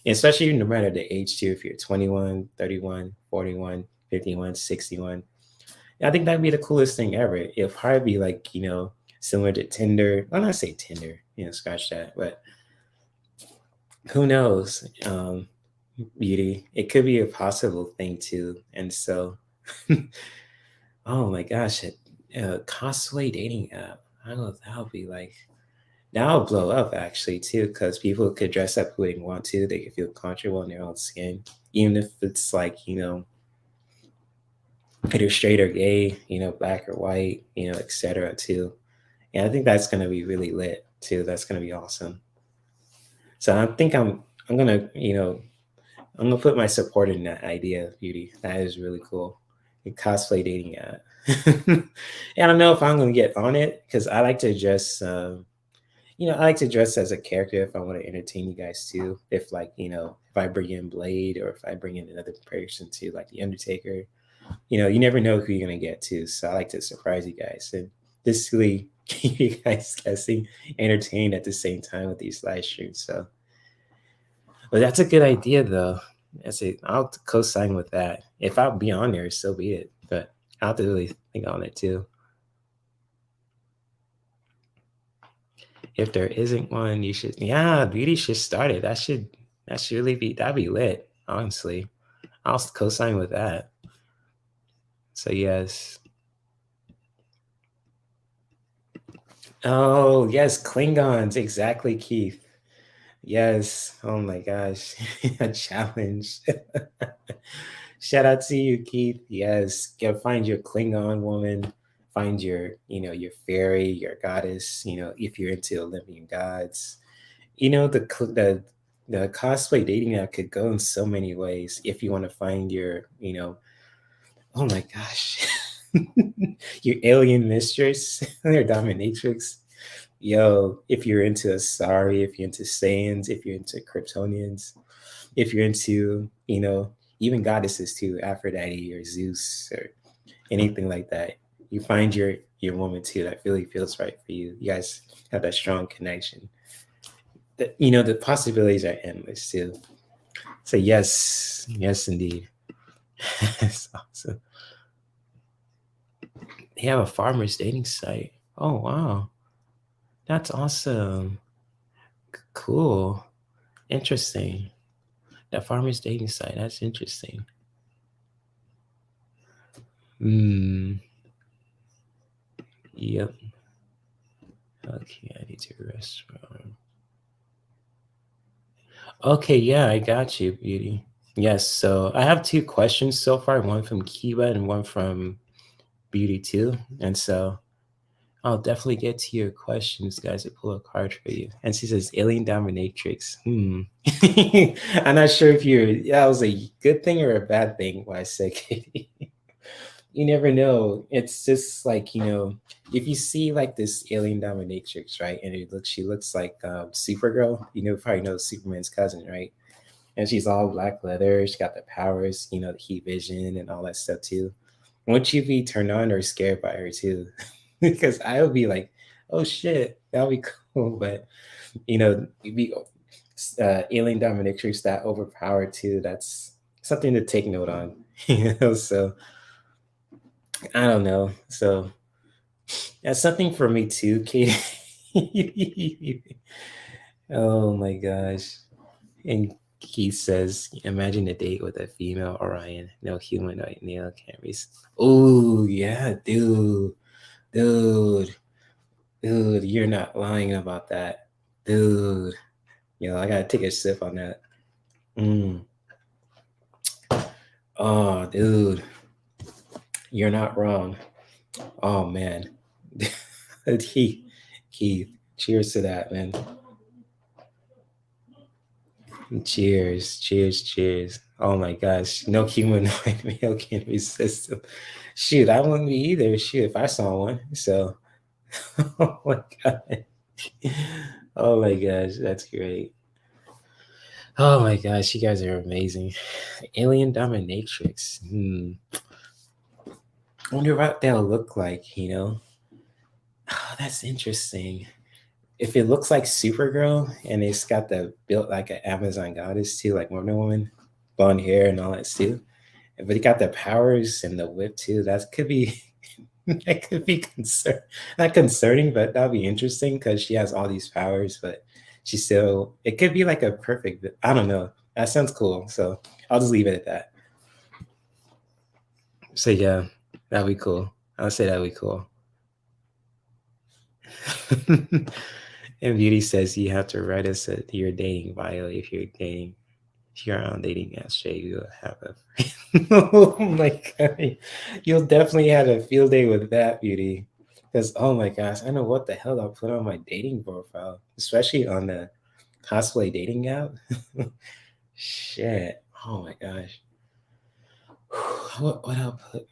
Especially no matter the age too, if you're 21, 31, 41, 51, 61. I think that'd be the coolest thing ever. It'll probably be like, similar to Tinder. Well, not say Tinder, scratch that, but who knows? Beauty. It could be a possible thing too. And so, oh my gosh, cosplay dating app. I don't know if that'll be like, that'll blow up actually too, because people could dress up who they want to. They could feel comfortable in their own skin, even if it's like, either straight or gay, black or white, etc. too. And I think that's gonna be really lit too. That's gonna be awesome. So I think I'm gonna, I'm gonna put my support in that idea, Beauty. That is really cool. A cosplay dating app. And I don't know if I'm gonna get on it because I like to dress I like to dress as a character if I want to entertain you guys too. If like, if I bring in Blade or if I bring in another person too, like the Undertaker, you never know who you're gonna get to. So I like to surprise you guys and just really keep you guys guessing, entertained at the same time with these live streams. So, but that's a good idea though. I'll co-sign with that. If I'll be on there, so be it. But I'll have to really think on it too. If there isn't one, you should. Yeah, Beauty should start it. That should really be that'd be lit. Honestly, I'll co-sign with that. So yes. Oh, yes, Klingons. Exactly, Keith. Yes. Oh my gosh. A challenge. Shout out to you, Keith. Yes. Go find your Klingon woman. Find your, your fairy, your goddess, if you're into Olympian gods. The cosplay dating app could go in so many ways if you want to find your, oh my gosh. Your alien mistress or dominatrix. Yo, if you're into Asari, if you're into Saiyans, if you're into Kryptonians, if you're into, even goddesses too, Aphrodite or Zeus or anything like that, you find your woman too that really feels right for you. You guys have that strong connection. The possibilities are endless too. So yes, yes indeed. That's awesome. They have a farmer's dating site. Oh wow. That's awesome. Cool. Interesting. That farmer's dating site. That's interesting. Hmm. Yep. Okay, I need to rest. Okay, yeah, I got you, Beauty. Yes, so I have two questions so far, one from Kiba and one from Beauty too. And so I'll definitely get to your questions, guys. I pull a card for you. And she says Alien Dominatrix. I'm not sure if that was a good thing or a bad thing why I said Katie. You never know. It's just like, if you see like this alien dominatrix, right? And she looks like Supergirl, probably know Superman's cousin, right? And she's all black leather. She got the powers, the heat vision and all that stuff too. Won't you be turned on or scared by her too? Because I would be like, oh shit, that would be cool. But you'd be alien dominatrix that overpowered too. That's something to take note on. So I don't know. So that's something for me too, Katie. Oh my gosh. And Keith says, imagine a date with a female Orion. No humanoid male can be. Oh, yeah, dude. Dude. Dude, you're not lying about that. Dude. I gotta take a sip on that. Mm. Oh, dude. You're not wrong. Oh man. Keith, Keith, cheers to that, man. Cheers, cheers, cheers. Oh my gosh, no humanoid male can resist him. Shoot, I wouldn't be either. Shoot, if I saw one. So, oh my god. Oh my gosh, that's great. Oh my gosh, you guys are amazing. Alien dominatrix. I wonder what they'll look like. Oh, that's interesting. If it looks like Supergirl and it's got the built like an Amazon goddess too, like Wonder Woman, blonde hair and all that too. But he got the powers and the whip too. That could be that could be not concerning, but that'll be interesting because she has all these powers, but she still it could be like a perfect. I don't know. That sounds cool. So I'll just leave it at that. So yeah, that'd be cool. I'll say that'd be cool. And Beauty says you have to write us your dating bio if you're dating. If you're on dating apps, Jay, you'll have a. Oh my god, you'll definitely have a field day with that, Beauty. Because oh my gosh, I know what the hell I'll put on my dating profile, especially on the cosplay dating app. Shit. Oh my gosh. What I'll put?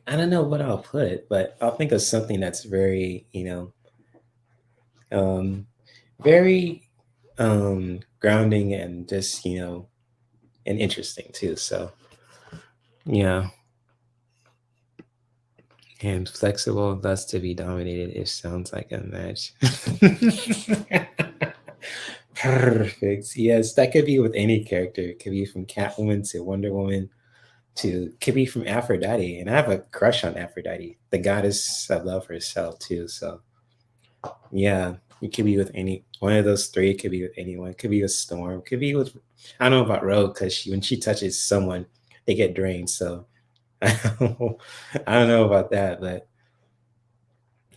I don't know what I'll put, but I'll think of something that's very, um, very grounding and just, and interesting too. So yeah. And flexible, thus to be dominated. It sounds like a match. Perfect. Yes, that could be with any character. It could be from Catwoman to Wonder Woman to could be from Aphrodite. And I have a crush on Aphrodite, the goddess of love herself too. So yeah, it could be with any one of those three. It could be with anyone. It could be with Storm. It could be with I don't know about Rogue because when she touches someone, they get drained. So I don't know about that, but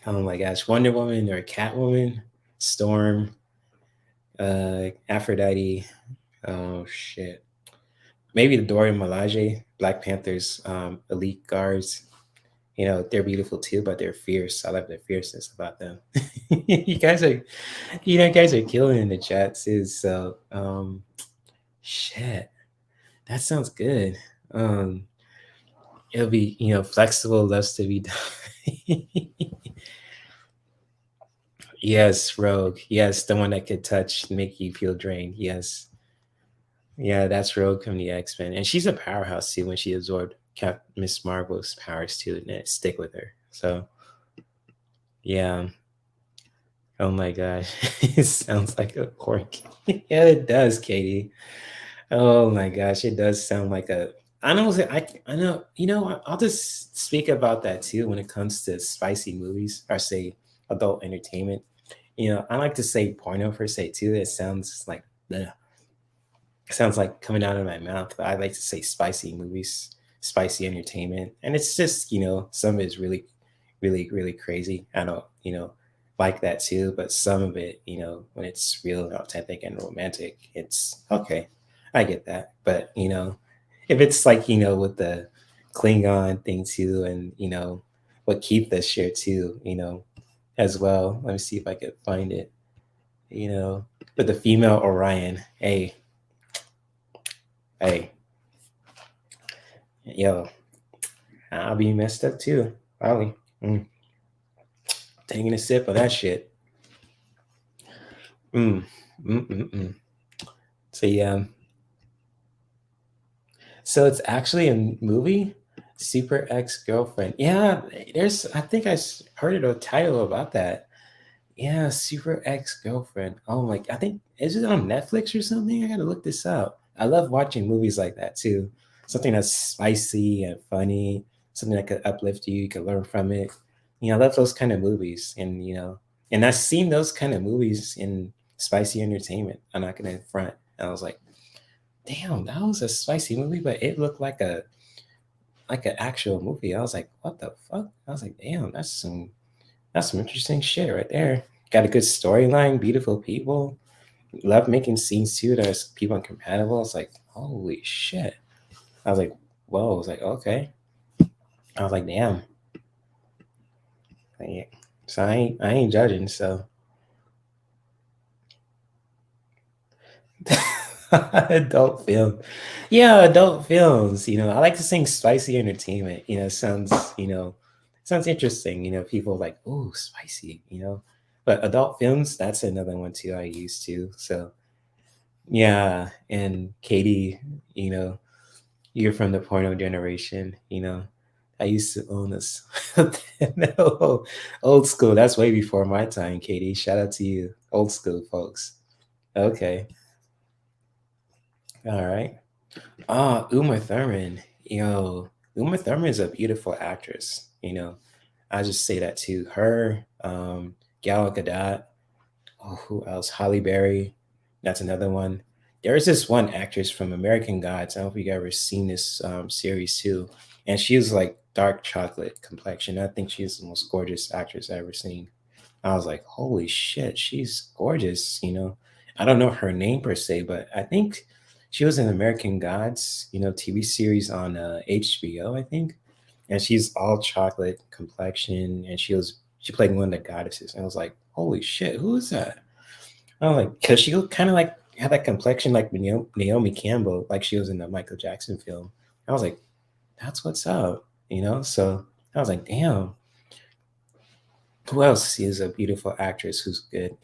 Oh my gosh, Wonder Woman or Catwoman, Storm, Aphrodite. Oh shit, maybe the Dora Milaje, Black Panther's elite guards. You know, they're beautiful too, but they're fierce. I love the fierceness about them. you guys are, you guys are killing in the chat too. So, shit, that sounds good. Um, it'll be, flexible, loves to be done. Yes, Rogue. Yes, the one that could touch, make you feel drained. Yes. Yeah, that's Rogue from the X-Men. And she's a powerhouse too when she absorbed Miss Marvel's powers too, and it stick with her. So yeah. Oh my gosh. It sounds like a cork. Yeah, it does, Katie. Oh my gosh, it does sound like a I know I know, I'll just speak about that too when it comes to spicy movies or say adult entertainment. I like to say porno per se too. It sounds like bleh. Sounds like coming out of my mouth, but I like to say spicy movies, spicy entertainment. And it's just, some of it is really, really, really crazy. I don't, like that too, but some of it, when it's real and authentic and romantic, it's okay. I get that. But, if it's like, with the Klingon thing too, and, what Keith does share too, as well. Let me see if I could find it, you know, but the female Orion, hey, yo, I'll be messed up too. Probably. Mm, taking a sip of that shit. Mm, mm. So yeah, so it's actually a movie, Super Ex Girlfriend. Yeah, I think heard of a title about that. Yeah, Super Ex Girlfriend. Oh my, I think is it on Netflix or something? I gotta look this up. I love watching movies like that too. Something that's spicy and funny, something that could uplift you. You could learn from it. I love those kind of movies, and I've seen those kind of movies in spicy entertainment. I'm not gonna front. And I was like, damn, that was a spicy movie, but it looked like an actual movie. I was like, what the fuck? I was like, damn, that's some interesting shit right there. Got a good storyline, beautiful people. Love making scenes too. There's people incompatible. It's like, holy shit. I was like, whoa. I was like, okay. I was like, damn. Like, so I ain't judging. So adult film, yeah, adult films. I like to sing spicy entertainment. Sounds interesting. People like, oh, spicy. But adult films, that's another one too. I used to. So yeah, and Katie, you know, you're from the porno generation. I used to own this. No, old school. That's way before my time, Katie. Shout out to you, old school folks. Okay, all right. Uma Thurman. Uma Thurman is a beautiful actress. I just say that too. Her, Gal Gadot. Oh, who else? Holly Berry. That's another one. There is this one actress from American Gods. I don't know if you ever seen this series too. And she was like dark chocolate complexion. I think she's the most gorgeous actress I ever seen. I was like, holy shit, she's gorgeous. I don't know her name per se, but I think she was in American Gods, TV series on HBO, I think. And she's all chocolate complexion, and she played one of the goddesses. And I was like, holy shit, who is that? I was like, because she looked kind of like had that complexion like Naomi Campbell, like she was in the Michael Jackson film. I was like, that's what's up, So I was like, damn, who else is a beautiful actress who's good?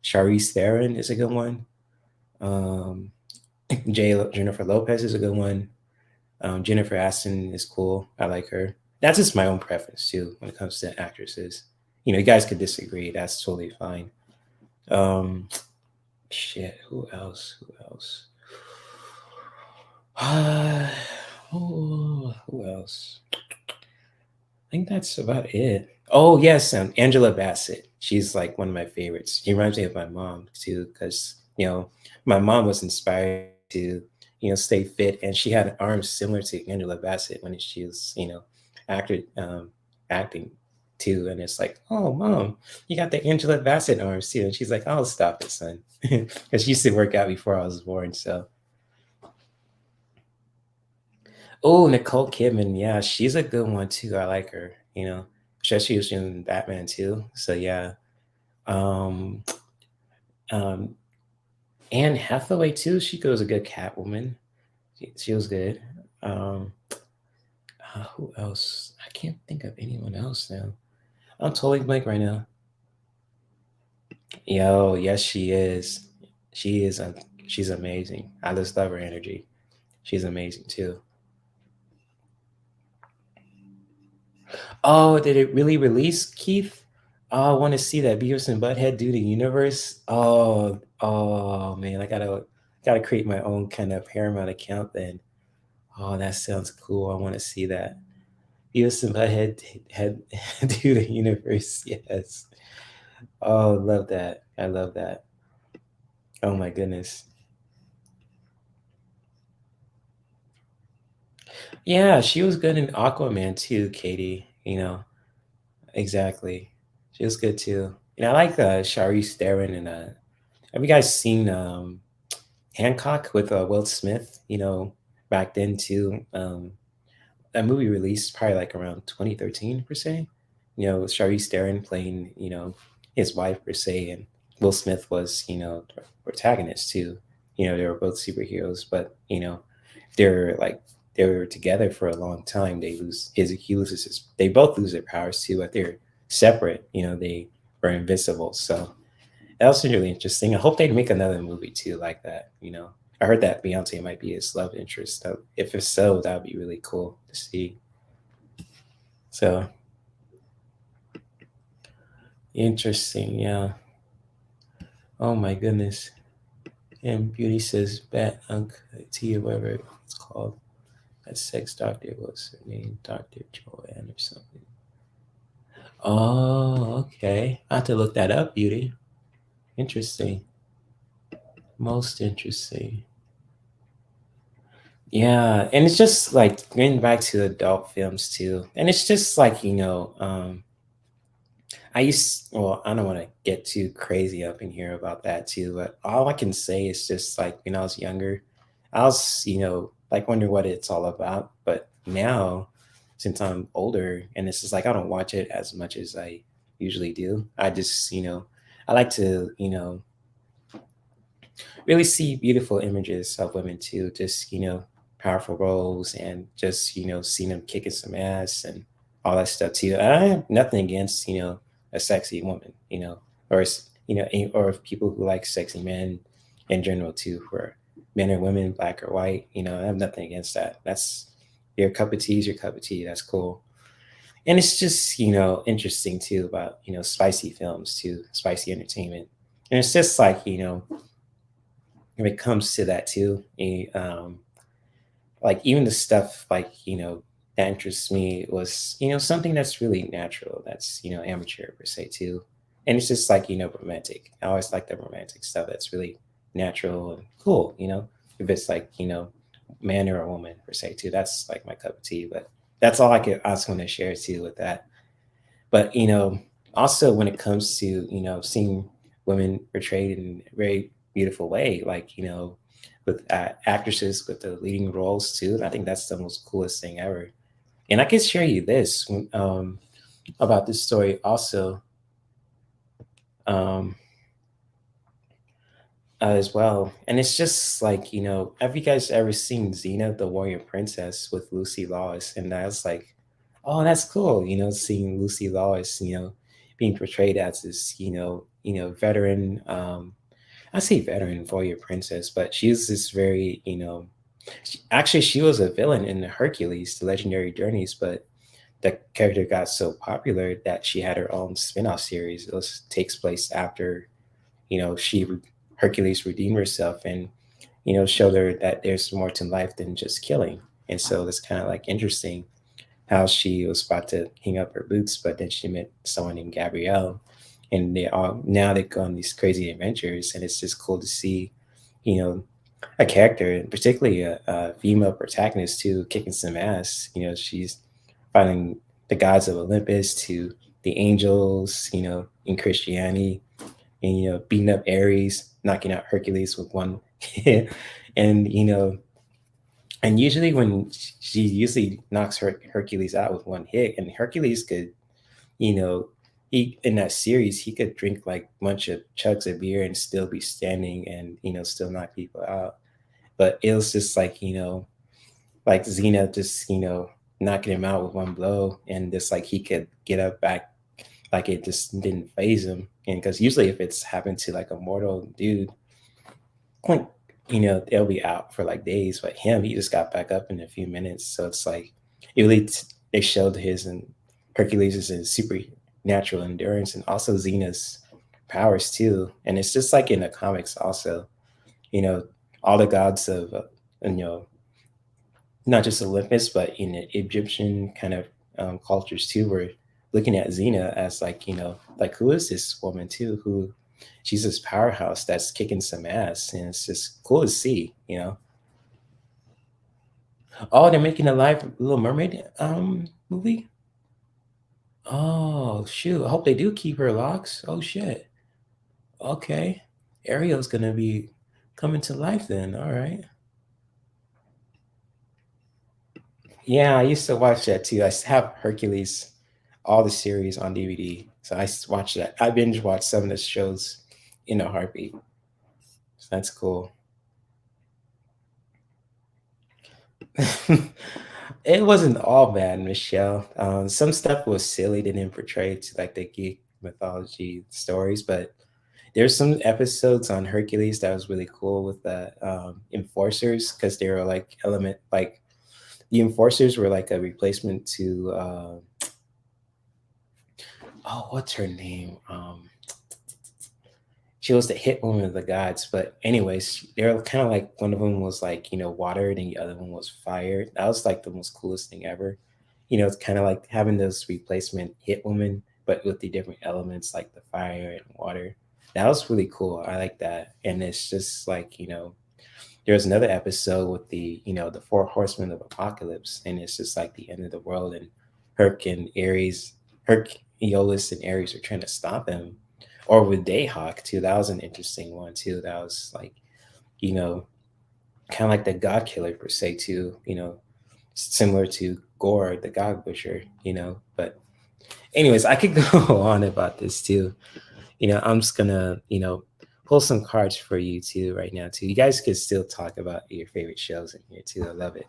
Charlize Theron is a good one. Um, Jennifer Lopez is a good one. Jennifer Aston is cool. I like her. That's just my own preference too when it comes to actresses. You guys could disagree. That's totally fine. Um, shit. Who else? Who else? Who else? I think that's about it. Oh yes, Angela Bassett. She's like one of my favorites. She reminds me of my mom too, because my mom was inspired to stay fit, and she had arms similar to Angela Bassett when she was acted acting. too. And it's like, oh, mom, you got the Angela Bassett arms too. And she's like, oh, stop it, son. Because she used to work out before I was born. So, oh, Nicole Kidman. Yeah, she's a good one too. I like her, especially she was in Batman too. So, yeah. Um, um, Anne Hathaway too. She was a good Catwoman. She was good. Um, who else? I can't think of anyone else now. I'm totally blank right now. Yo, yes, she is. She is. She's amazing. I just love her energy. She's amazing too. Oh, did it really release, Keith? Oh, I want to see that Beavis and Butthead do the universe. Oh man, I gotta create my own kind of Paramount account then. Oh, that sounds cool. I want to see that. Beavis and Butthead had do the universe. Yes. Oh, love that. I love that. Oh my goodness. Yeah, she was good in Aquaman too, Katie. Exactly. She was good too. I like Charlize Theron and have you guys seen Hancock with Will Smith? Back then too. That movie released probably like around 2013 per se. Charlize Theron playing his wife per se, and Will Smith was the protagonist too. They were both superheroes, but they're like they were together for a long time. He loses his. They both lose their powers too, but they're separate. They were invincible. So that was really interesting. I hope they'd make another movie too like that. I heard that Beyonce might be his love interest. So if it's so, that would be really cool to see. So interesting, yeah. Oh my goodness. And Beauty says Bat Unk T or whatever it's called. That sex doctor was her name, Dr. Joanne or something. Oh, okay. I have to look that up, Beauty. Interesting. Most interesting. Yeah, and it's just like getting back to adult films too. And it's just like, I don't want to get too crazy up in here about that too, but all I can say is just like when I was younger, I was, like wondering what it's all about. But now, since I'm older, and it's just like I don't watch it as much as I usually do. I just, I like to, really see beautiful images of women too, just, powerful roles and just, seeing them kicking some ass and all that stuff too. And I have nothing against, a sexy woman, or, or people who like sexy men in general too, for men or women, black or white, I have nothing against that. That's your cup of tea is your cup of tea. That's cool. And it's just, interesting too about, spicy films too, spicy entertainment. And it's just like, when it comes to that too, like even the stuff like that interests me was something that's really natural, that's amateur per se too, and it's just like romantic. I always like the romantic stuff that's really natural and cool. If it's like man or a woman per se too, that's like my cup of tea. But that's all I was going to share too with that. But also when it comes to seeing women portrayed in a very beautiful way, like with actresses with the leading roles too. I think that's the most coolest thing ever. And I can share you this about this story also um, as well. And it's just like have you guys ever seen Xena, the Warrior Princess with Lucy Lawless? And I was like, oh, that's cool. Seeing Lucy Lawless, being portrayed as this, veteran. I say veteran warrior princess, but she's this very, actually, she was a villain in Hercules, the Legendary Journeys, but the character got so popular that she had her own spin-off series. Takes place after, she Hercules redeemed herself and, showed her that there's more to life than just killing. And so it's kind of like interesting how she was about to hang up her boots, but then she met someone named Gabrielle, and they go on these crazy adventures, and it's just cool to see, you know, a character, and particularly a female protagonist too, kicking some ass. She's fighting the gods of Olympus to the angels, in Christianity, and beating up Ares, knocking out Hercules with one hit, and and usually when she usually knocks Hercules out with one hit, and Hercules could, you know, he in that series he could drink like a bunch of chugs of beer and still be standing and still knock people out. But it was just like like Xena just knocking him out with one blow, and just like he could get up back, like it just didn't phase him. And because usually if it's happened to like a mortal dude, like they'll be out for like days, but him, he just got back up in a few minutes. So it's like it really they showed his and Hercules' and supernatural endurance, and also Xena's powers too. And it's just like in the comics also, you know all the gods of you know not just Olympus, but in the Egyptian kind of cultures too, were looking at Xena as like, like who is this woman too? Who she's this powerhouse that's kicking some ass, and it's just cool to see. Oh, they're making a live Little Mermaid movie. Oh shoot! I hope they do keep her locks. Oh shit. Okay, Ariel's gonna be coming to life then. All right. Yeah, I used to watch that too. Have Hercules, all the series on DVD. So watch that. I binge watch some of the shows in a heartbeat. So that's cool. It wasn't all bad, Michelle. Some stuff was silly, they didn't portray to like the Greek mythology stories, but there's some episodes on Hercules that was really cool with the enforcers, because they were like the enforcers were like a replacement to oh, what's her name? She was the hit woman of the gods. But anyways, they're kind of like one of them was like water, and the other one was fire. That was like the most coolest thing ever. It's kind of like having those replacement hit women, but with the different elements like the fire and water. That was really cool. I like that, and it's just like there was another episode with the four horsemen of apocalypse, and it's just like the end of the world, and Herc and Ares, Herc, Aeolus, and Ares are trying to stop him, or with Dayhawk too. That was an interesting one too. That was like you know kind of like the God Killer per se too. Similar to Gore, the God Butcher. But anyways, I could go on about this too. I'm just gonna pull some cards for you too right now too. You guys could still talk about your favorite shows in here too. I love it.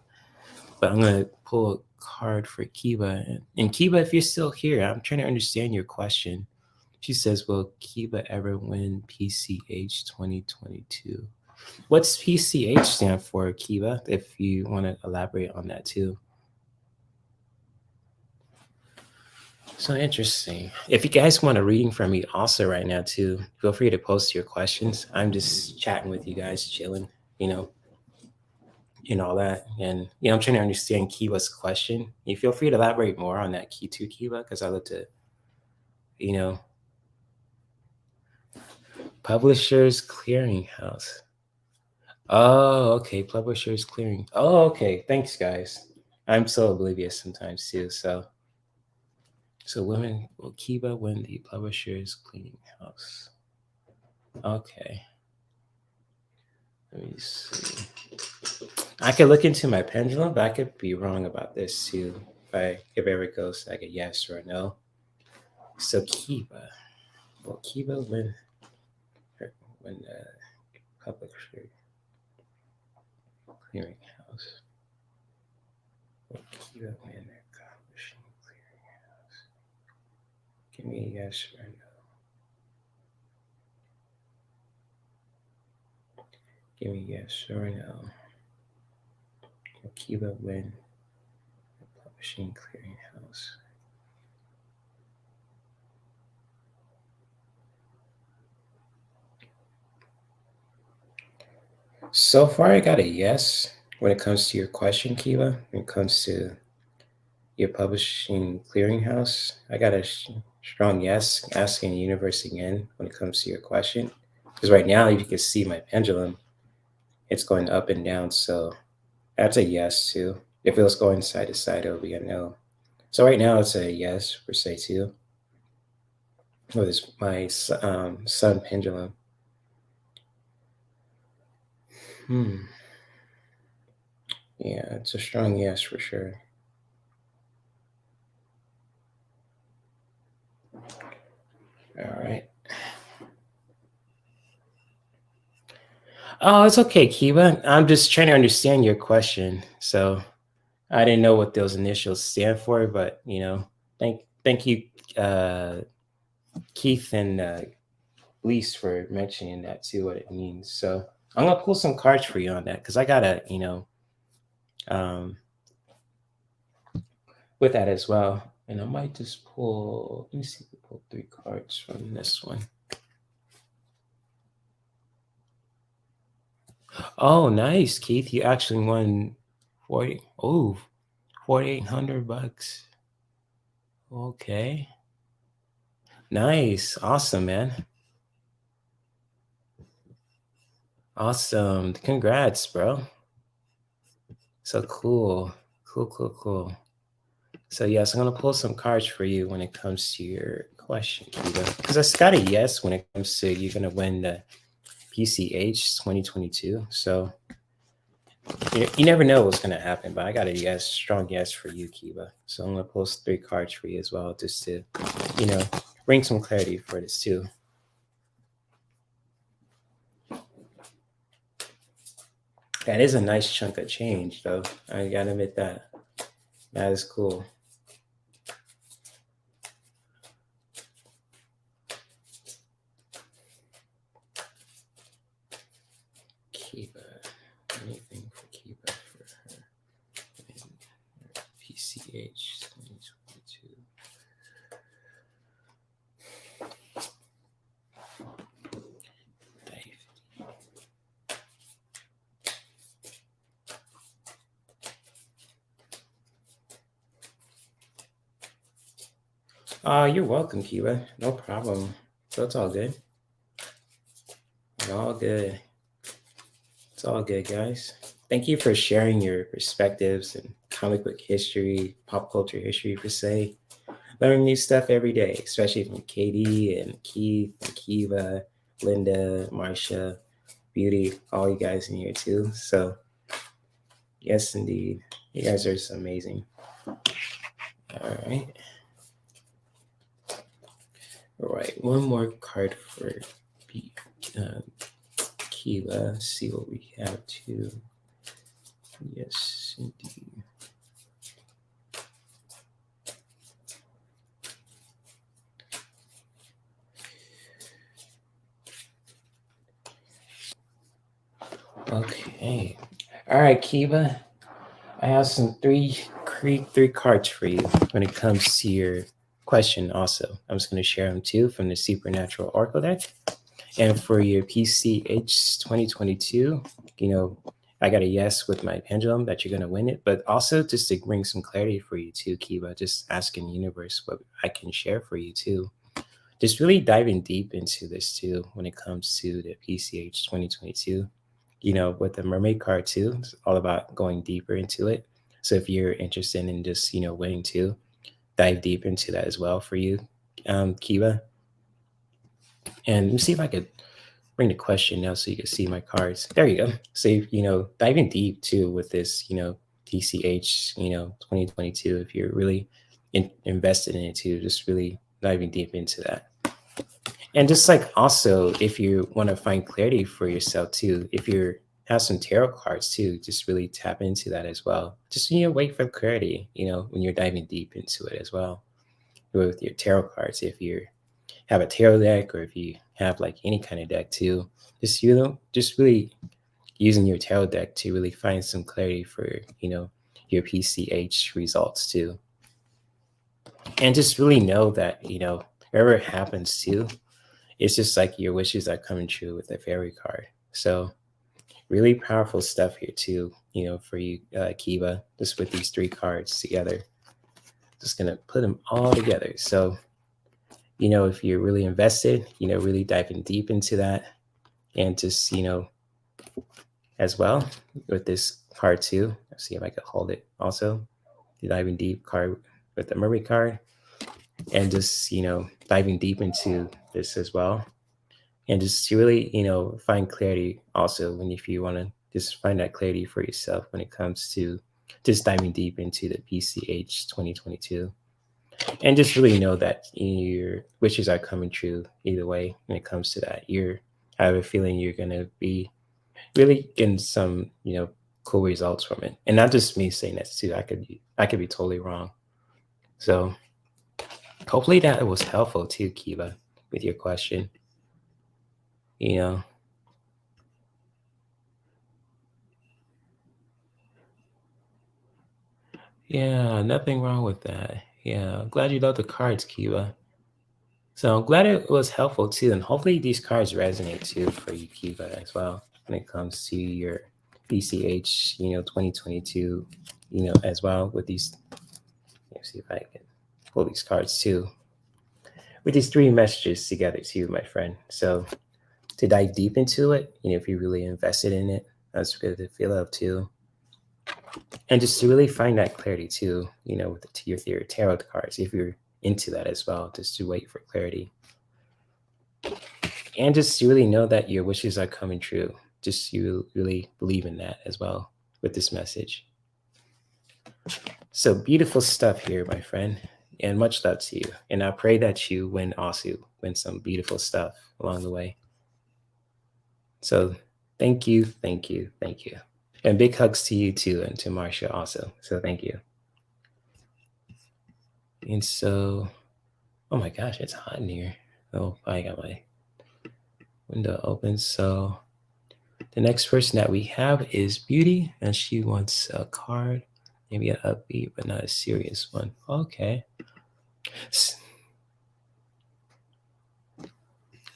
But I'm gonna pull a card for Kiba. And Kiba, if you're still here, I'm trying to understand your question. She says, "Will Kiba ever win PCH 2022?" What's PCH stand for, Kiba? If you want to elaborate on that too. So interesting. If you guys want a reading from me also right now too, feel free to post your questions. I'm just chatting with you guys, chilling, you know, and all that. And I'm trying to understand Kiva's question. You feel free to elaborate more on that key too, Kiva, because I looked at, you know, Publishers Clearinghouse. Oh, okay. Publishers Clearing. Oh, okay. Thanks, guys. I'm so oblivious sometimes too. So women will Kiva win the Publishers Cleaning House. Okay. Let me see. I could look into my pendulum, but I could be wrong about this too. If it ever goes like a yes or a no. So Kiva. Will Kiva win the Publisher Clearing House? Will Kiva win the Publishing Clearing House? Give me a yes or a no. Give me a yes or a no. Will Kiva win the Publishing Clearing House? So far, I got a yes when it comes to your question, Kiva. When it comes to your publishing clearinghouse, I got a strong yes. Asking the universe again when it comes to your question, because right now you can see my pendulum; it's going up and down. So that's a yes too. If it was going side to side, it would be a no. So right now it's a yes per se too. What is my sun pendulum? Hmm. Yeah, it's a strong yes for sure. All right. Oh, it's okay, Kiva. I'm just trying to understand your question. So I didn't know what those initials stand for, but thank you, uh, Keith and Lise, for mentioning that too, what it means. So I'm gonna pull some cards for you on that because I gotta, um, with that as well. And I might just pull. Let me see. Pull three cards from this one. Oh, nice, Keith. You actually won 40. Oh, 4,800 bucks. Okay. Nice. Awesome, man. Awesome. Congrats, bro. So cool. Cool, cool, cool. So yes, I'm gonna pull some cards for you when it comes to your question, Kita. Because I got a yes when it comes to you're gonna win the PCH 2022. So you never know what's gonna happen, but I got a yes, strong yes for you, Kiva. So I'm gonna post three cards for you as well, just to, you know, bring some clarity for this too. That is a nice chunk of change, though. I gotta admit that. That is cool. Kiva. Anything for Kiva for her in PCH 2022. You're welcome, Kiva. No problem. So it's all good. All good. It's all good, guys. Thank you for sharing your perspectives and comic book history, pop culture history per se. Learning new stuff every day, especially from Katie and Keith and Kiva, Linda, Marcia, Beauty, all you guys in here too. So yes, indeed, you guys are so amazing. All right, all right. One more card for uh, Kiva. See what we have too. Yes, indeed. Okay. All right, Kiva. I have some three cards for you when it comes to your question. Also, I'm just going to share them too from the Supernatural Oracle deck. And for your PCH 2022, I got a yes with my pendulum that you're going to win it. But also, just to bring some clarity for you too, Kiva, just asking the universe what I can share for you too. Just really diving deep into this too when it comes to the PCH 2022. With the mermaid card too, it's all about going deeper into it. So if you're interested in just, winning too, dive deep into that as well for you, Kiva. And let me see if I could bring the question now so you can see my cards. There you go. So, diving deep too with this, TCH, 2022, if you're really invested in it too, just really diving deep into that. And just like also, if you want to find clarity for yourself too, if you have some tarot cards too, just really tap into that as well. Just wait for clarity, when you're diving deep into it as well. With your tarot cards, if you have a tarot deck or if you have like any kind of deck too, just really using your tarot deck to really find some clarity for your PCH results too. And just really know that, whatever happens too, it's just like your wishes are coming true with the fairy card. So really powerful stuff here too, for you, Kiva, just with these three cards together. Just gonna put them all together. So, if you're really invested, really diving deep into that, and just, as well with this card too. Let's see if I could hold it also. The diving deep card with the mermaid card. and just, diving deep into this as well. And just to really, find clarity also when if you want to just find that clarity for yourself when it comes to just diving deep into the PCH 2022. And just really know that your wishes are coming true either way when it comes to that. I have a feeling you're going to be really getting some, cool results from it. And not just me saying that too. I could be totally wrong. So hopefully that was helpful too, Kiva, with your question. You know, yeah, nothing wrong with that. Yeah, I'm glad you love the cards, Kiva. So I'm glad it was helpful too, and hopefully these cards resonate too for you, Kiva, as well when it comes to your BCH, 2022, as well with these. Let's see if I can pull these cards too, with these three messages together too, my friend. So to dive deep into it, if you're really invested in it, that's good to feel of too, and just to really find that clarity too, with your tarot cards, if you're into that as well, just to wait for clarity and just to really know that your wishes are coming true. Just you really believe in that as well with this message. So beautiful stuff here, my friend, and much love to you. And I pray that you win some beautiful stuff along the way. So thank you, thank you, thank you. And big hugs to you too, and to Marcia also. So thank you. And so, oh my gosh, it's hot in here. Oh, I got my window open. So the next person that we have is Beauty, and she wants a card, maybe an upbeat, but not a serious one. Okay.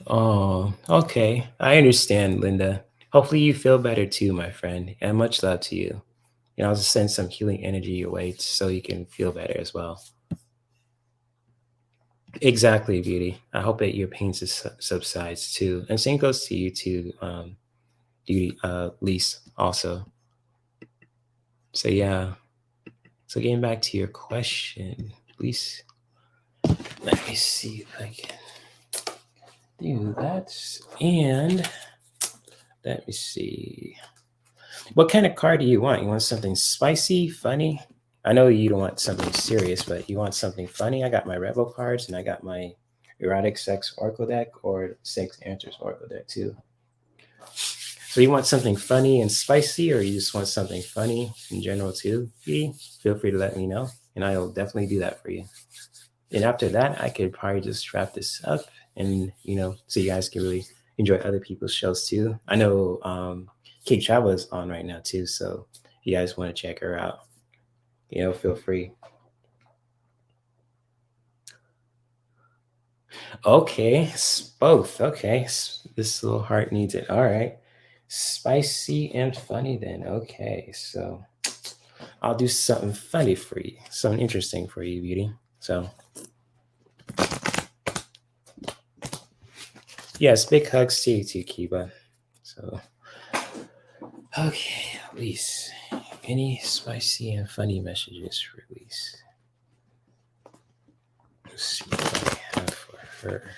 Oh, okay. I understand, Linda. Hopefully you feel better too, my friend, and much love to you. And I'll just send some healing energy your way so you can feel better as well. Exactly, Beauty. I hope that your pain subsides too. And same goes to you too, Beauty, Lise, also. So yeah. So getting back to your question, Lise, let me see if I can do that. And let me see. What kind of card do you want? You want something spicy, funny? I know you don't want something serious, but you want something funny? I got my Rebel cards and I got my Erotic Sex Oracle deck or Sex Answers Oracle deck too. So you want something funny and spicy, or you just want something funny in general too? Feel free to let me know, and I'll definitely do that for you. And after that, I could probably just wrap this up, and so you guys can really enjoy other people's shows too. I know Kate Travel is on right now too, so if you guys want to check her out, feel free. Okay, both. Okay, this little heart needs it. All right, spicy and funny then. Okay, so I'll do something funny for you, something interesting for you, Beauty. So yes, big hugs to you too, Kiba. So okay, Elise, any spicy and funny messages for Elise? Let's see what I have for her.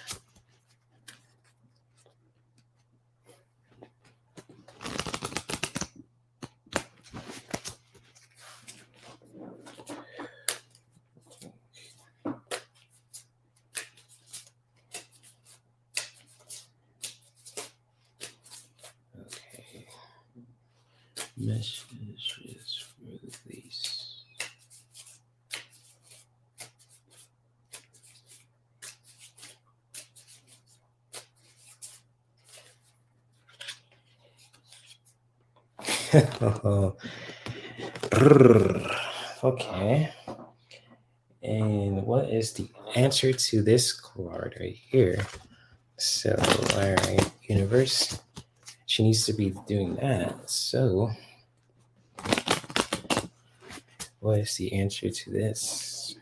Okay, messages for Elise. Okay. And what is the answer to this card right here? So, all right, universe, she needs to be doing that. So, what is the answer to this?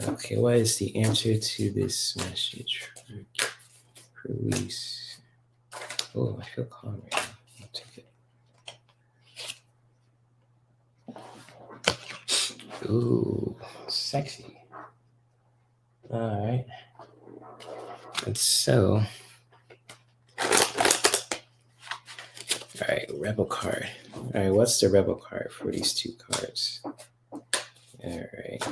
Okay, what is the answer to this message? Release. Oh, I feel calm right now. I'll take it. Ooh, sexy. All right. And so, all right, Rebel card. All right, what's the Rebel card for these two cards? All right.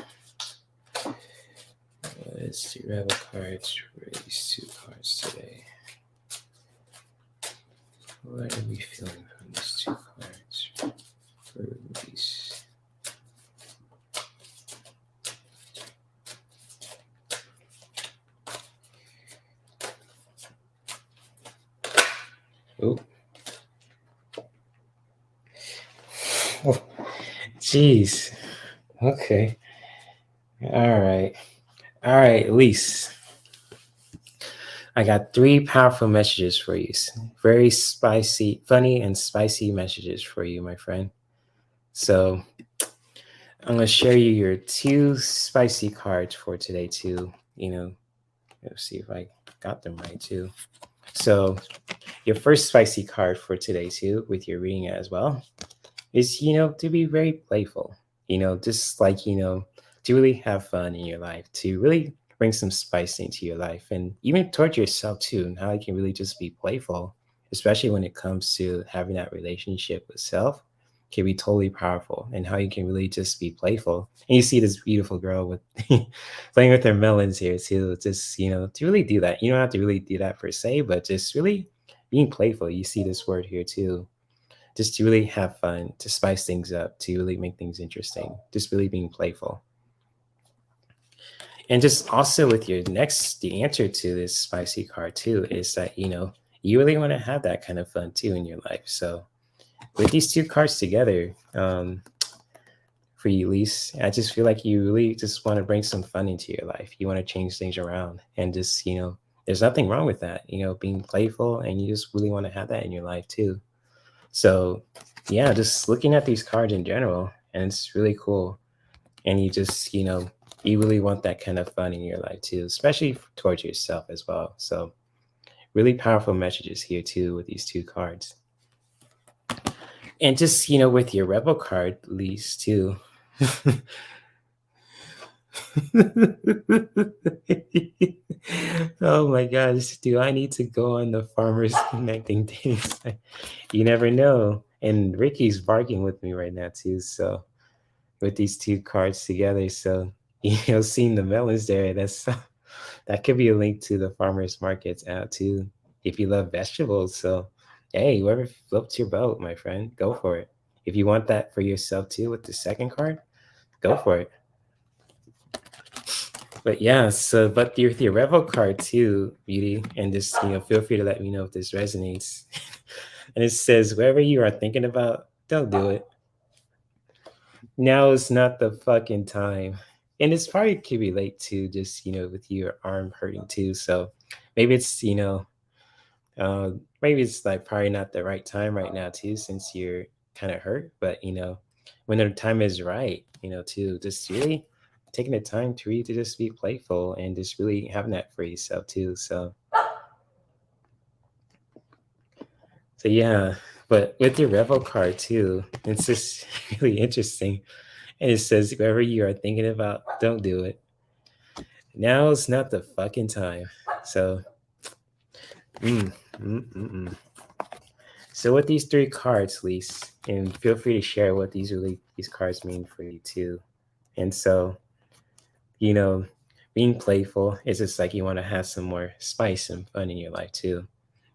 What is the Rebel cards for these two cards today? What are we feeling from these two cards for release? Oh. Oh, jeez. Okay. All right. All right, Elise. I got 3 powerful messages for you. Very spicy, funny, and spicy messages for you, my friend. So I'm going to share you your 2 spicy cards for today, too. Let's see if I got them right, too. So your first spicy card for today, too, with your reading as well, is, to be very playful. Just like, to really have fun in your life, to really bring some spice into your life and even towards yourself too, and how you can really just be playful, especially when it comes to having that relationship with self, can be totally powerful, and how you can really just be playful. And you see this beautiful girl with playing with her melons here too. Just, to really do that. You don't have to really do that per se, but just really being playful. You see this word here too, just to really have fun, to spice things up, to really make things interesting, just really being playful. And just also with the answer to this spicy card too is that, you really want to have that kind of fun too in your life. So with these 2 cards together, for you, Lise, I just feel like you really just want to bring some fun into your life. You want to change things around and just, there's nothing wrong with that, being playful, and you just really want to have that in your life too. So yeah, just looking at these cards in general, and it's really cool. And you just, you really want that kind of fun in your life too, especially towards yourself as well. So really powerful messages here too with these 2 cards. And just, with your Rebel card, Lise, too. Oh my gosh, do I need to go on the Farmers Connecting Days? You never know. And Ricky's barking with me right now too. So with these 2 cards together, so seeing the melons there, that could be a link to the farmers markets out too, if you love vegetables. So hey, whoever floats your boat, my friend, go for it. If you want that for yourself too with the second card, go for it. But yeah, so but with your Revel card too, Beauty, and just feel free to let me know if this resonates. And it says, wherever you are thinking about, don't do it. Now is not the fucking time. And it's probably could relate to just, with your arm hurting too. So maybe it's, maybe it's like probably not the right time right now too, since you're kind of hurt. But, when the time is right, to just really taking the time to really to just be playful and just really having that for yourself too. So yeah, but with your Revel card too, it's just really interesting. And it says, wherever you are thinking about, don't do it. Now is not the fucking time. So, mm, mm, mm, mm. So with these 3 cards, Lise, and feel free to share what these cards mean for you too. And so, you know, being playful is just like you want to have some more spice and fun in your life too.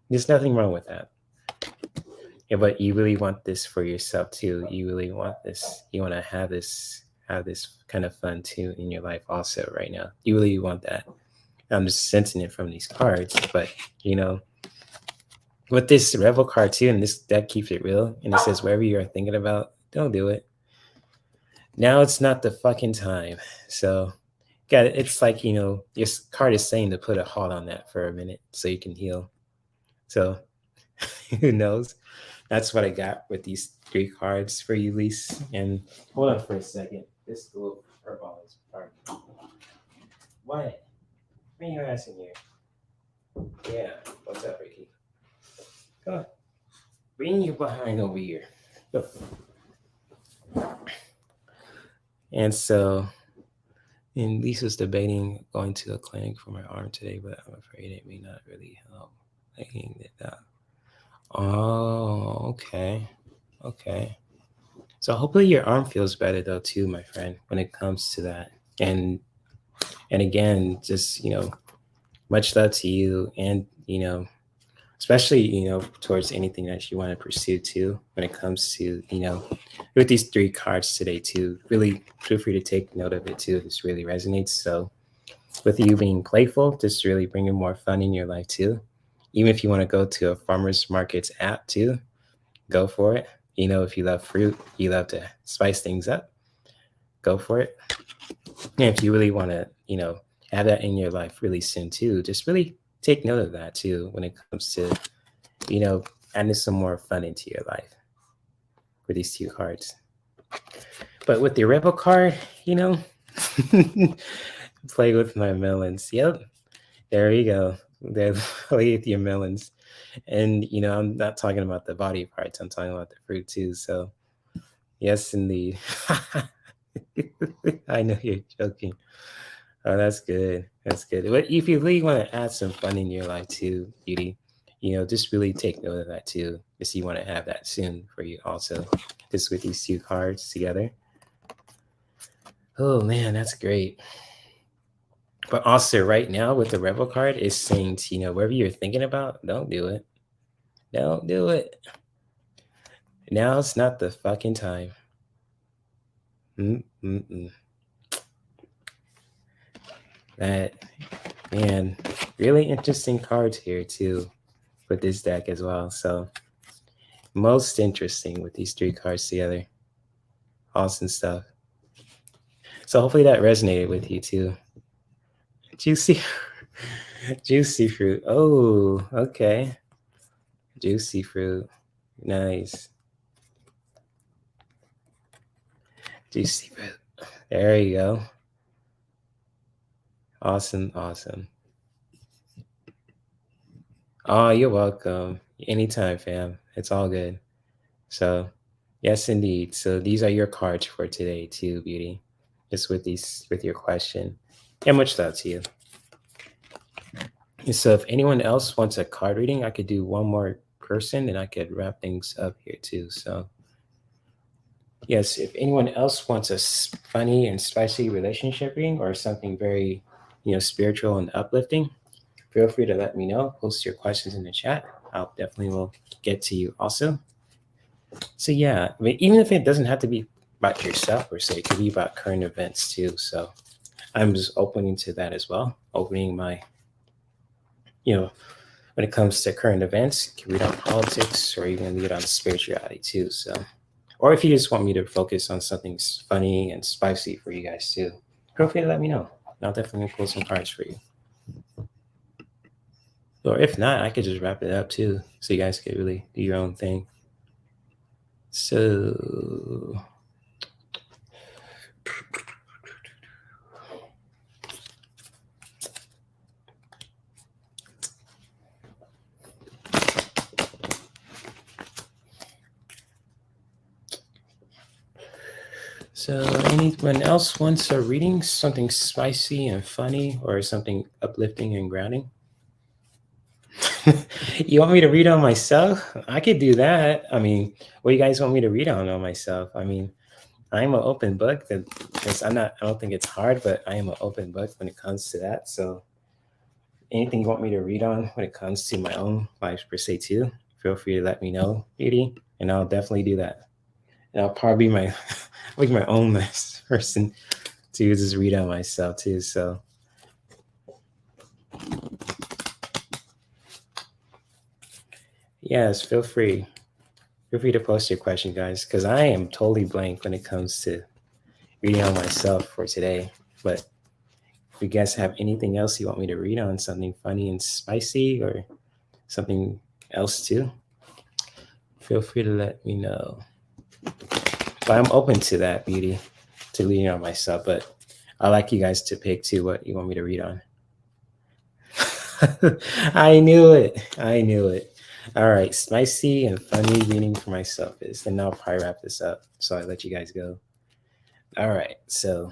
There's nothing wrong with that. Yeah, but you really want this for yourself too. You really want this. You want to have this kind of fun too in your life also right now. You really want that. I'm just sensing it from these cards, but you know, with this Revel card too, and this deck keeps it real, and it says wherever you're thinking about, don't do it. Now it's not the fucking time. So, got it. It's like your card is saying to put a halt on that for a minute so you can heal. So, who knows? That's what I got with these 3 cards for you, Lise. And hold on for a second. This little purple is part. What? Bring your ass in here. Yeah. What's up, Ricky? Come on. Bring your behind over here. Go. And so, and Lisa's debating going to a clinic for my arm today, but I'm afraid it may not really help. Laying it down. Oh, okay. Okay. So hopefully your arm feels better though too, my friend, when it comes to that. And again, just much love to you, and especially towards anything that you want to pursue too. When it comes to with these three cards today too, really feel free to take note of it too. This really resonates. So with you being playful, just really bringing more fun in your life too. Even if you want to go to a farmers markets app too, go for it. If you love fruit, you love to spice things up, go for it. And if you really want to, have that in your life really soon too, just really take note of that too when it comes to, adding some more fun into your life with these two cards. But with the Rebel card, play with my melons. Yep. There you go. There, play with your melons. And, I'm not talking about the body parts, I'm talking about the fruit too. So, yes, indeed. I know you're joking. Oh, that's good. That's good. But if you really want to add some fun in your life too, Beauty, just really take note of that too, because you want to have that soon for you also, just with these two cards together. Oh man, that's great. But also right now with the Rebel card, it's saying to, whatever you're thinking about, don't do it. Don't do it. Now's not the fucking time. Mm-mm-mm. That, man, really interesting cards here too with this deck as well. So most interesting with these three cards together. Awesome stuff. So hopefully that resonated with you too. Juicy, juicy fruit. Oh, okay. Juicy fruit. Nice. Juicy fruit. There you go. Awesome, awesome. Oh, you're welcome. Anytime, fam. It's all good. So, yes, indeed. So these are your cards for today, too, Beauty. Just with your question. And much love to you. And so, if anyone else wants a card reading, I could do one more person, and I could wrap things up here too. So, yes, if anyone else wants a funny and spicy relationship reading or something very, spiritual and uplifting, feel free to let me know. Post your questions in the chat. I'll definitely will get to you also. So yeah, I mean, even if it doesn't have to be about yourself per se, it could be about current events too. So I'm just opening to that as well. Opening my, when it comes to current events, you can read on politics or even read on spirituality too. So, or if you just want me to focus on something funny and spicy for you guys too, feel free to let me know. I'll definitely pull some cards for you. Or if not, I could just wrap it up too, so you guys could really do your own thing. So, anyone else wants a reading, something spicy and funny, or something uplifting and grounding? You want me to read on myself? I could do that. I mean, what do you guys want me to read on myself? I mean, I'm an open book. Because I don't think it's hard, but I am an open book when it comes to that. So anything you want me to read on when it comes to my own life per se too, feel free to let me know, Beauty, and I'll definitely do that. And I'll probably be my like my own best person to just read on myself too. So yes, feel free. Feel free to post your question, guys, because I am totally blank when it comes to reading on myself for today. But if you guys have anything else you want me to read on, something funny and spicy or something else too, feel free to let me know. But I'm open to that, Beauty, to reading on myself. But I like you guys to pick too what you want me to read on. I knew it. I knew it. All right, spicy and funny reading for myself is, and I'll probably wrap this up. So I let you guys go. All right, so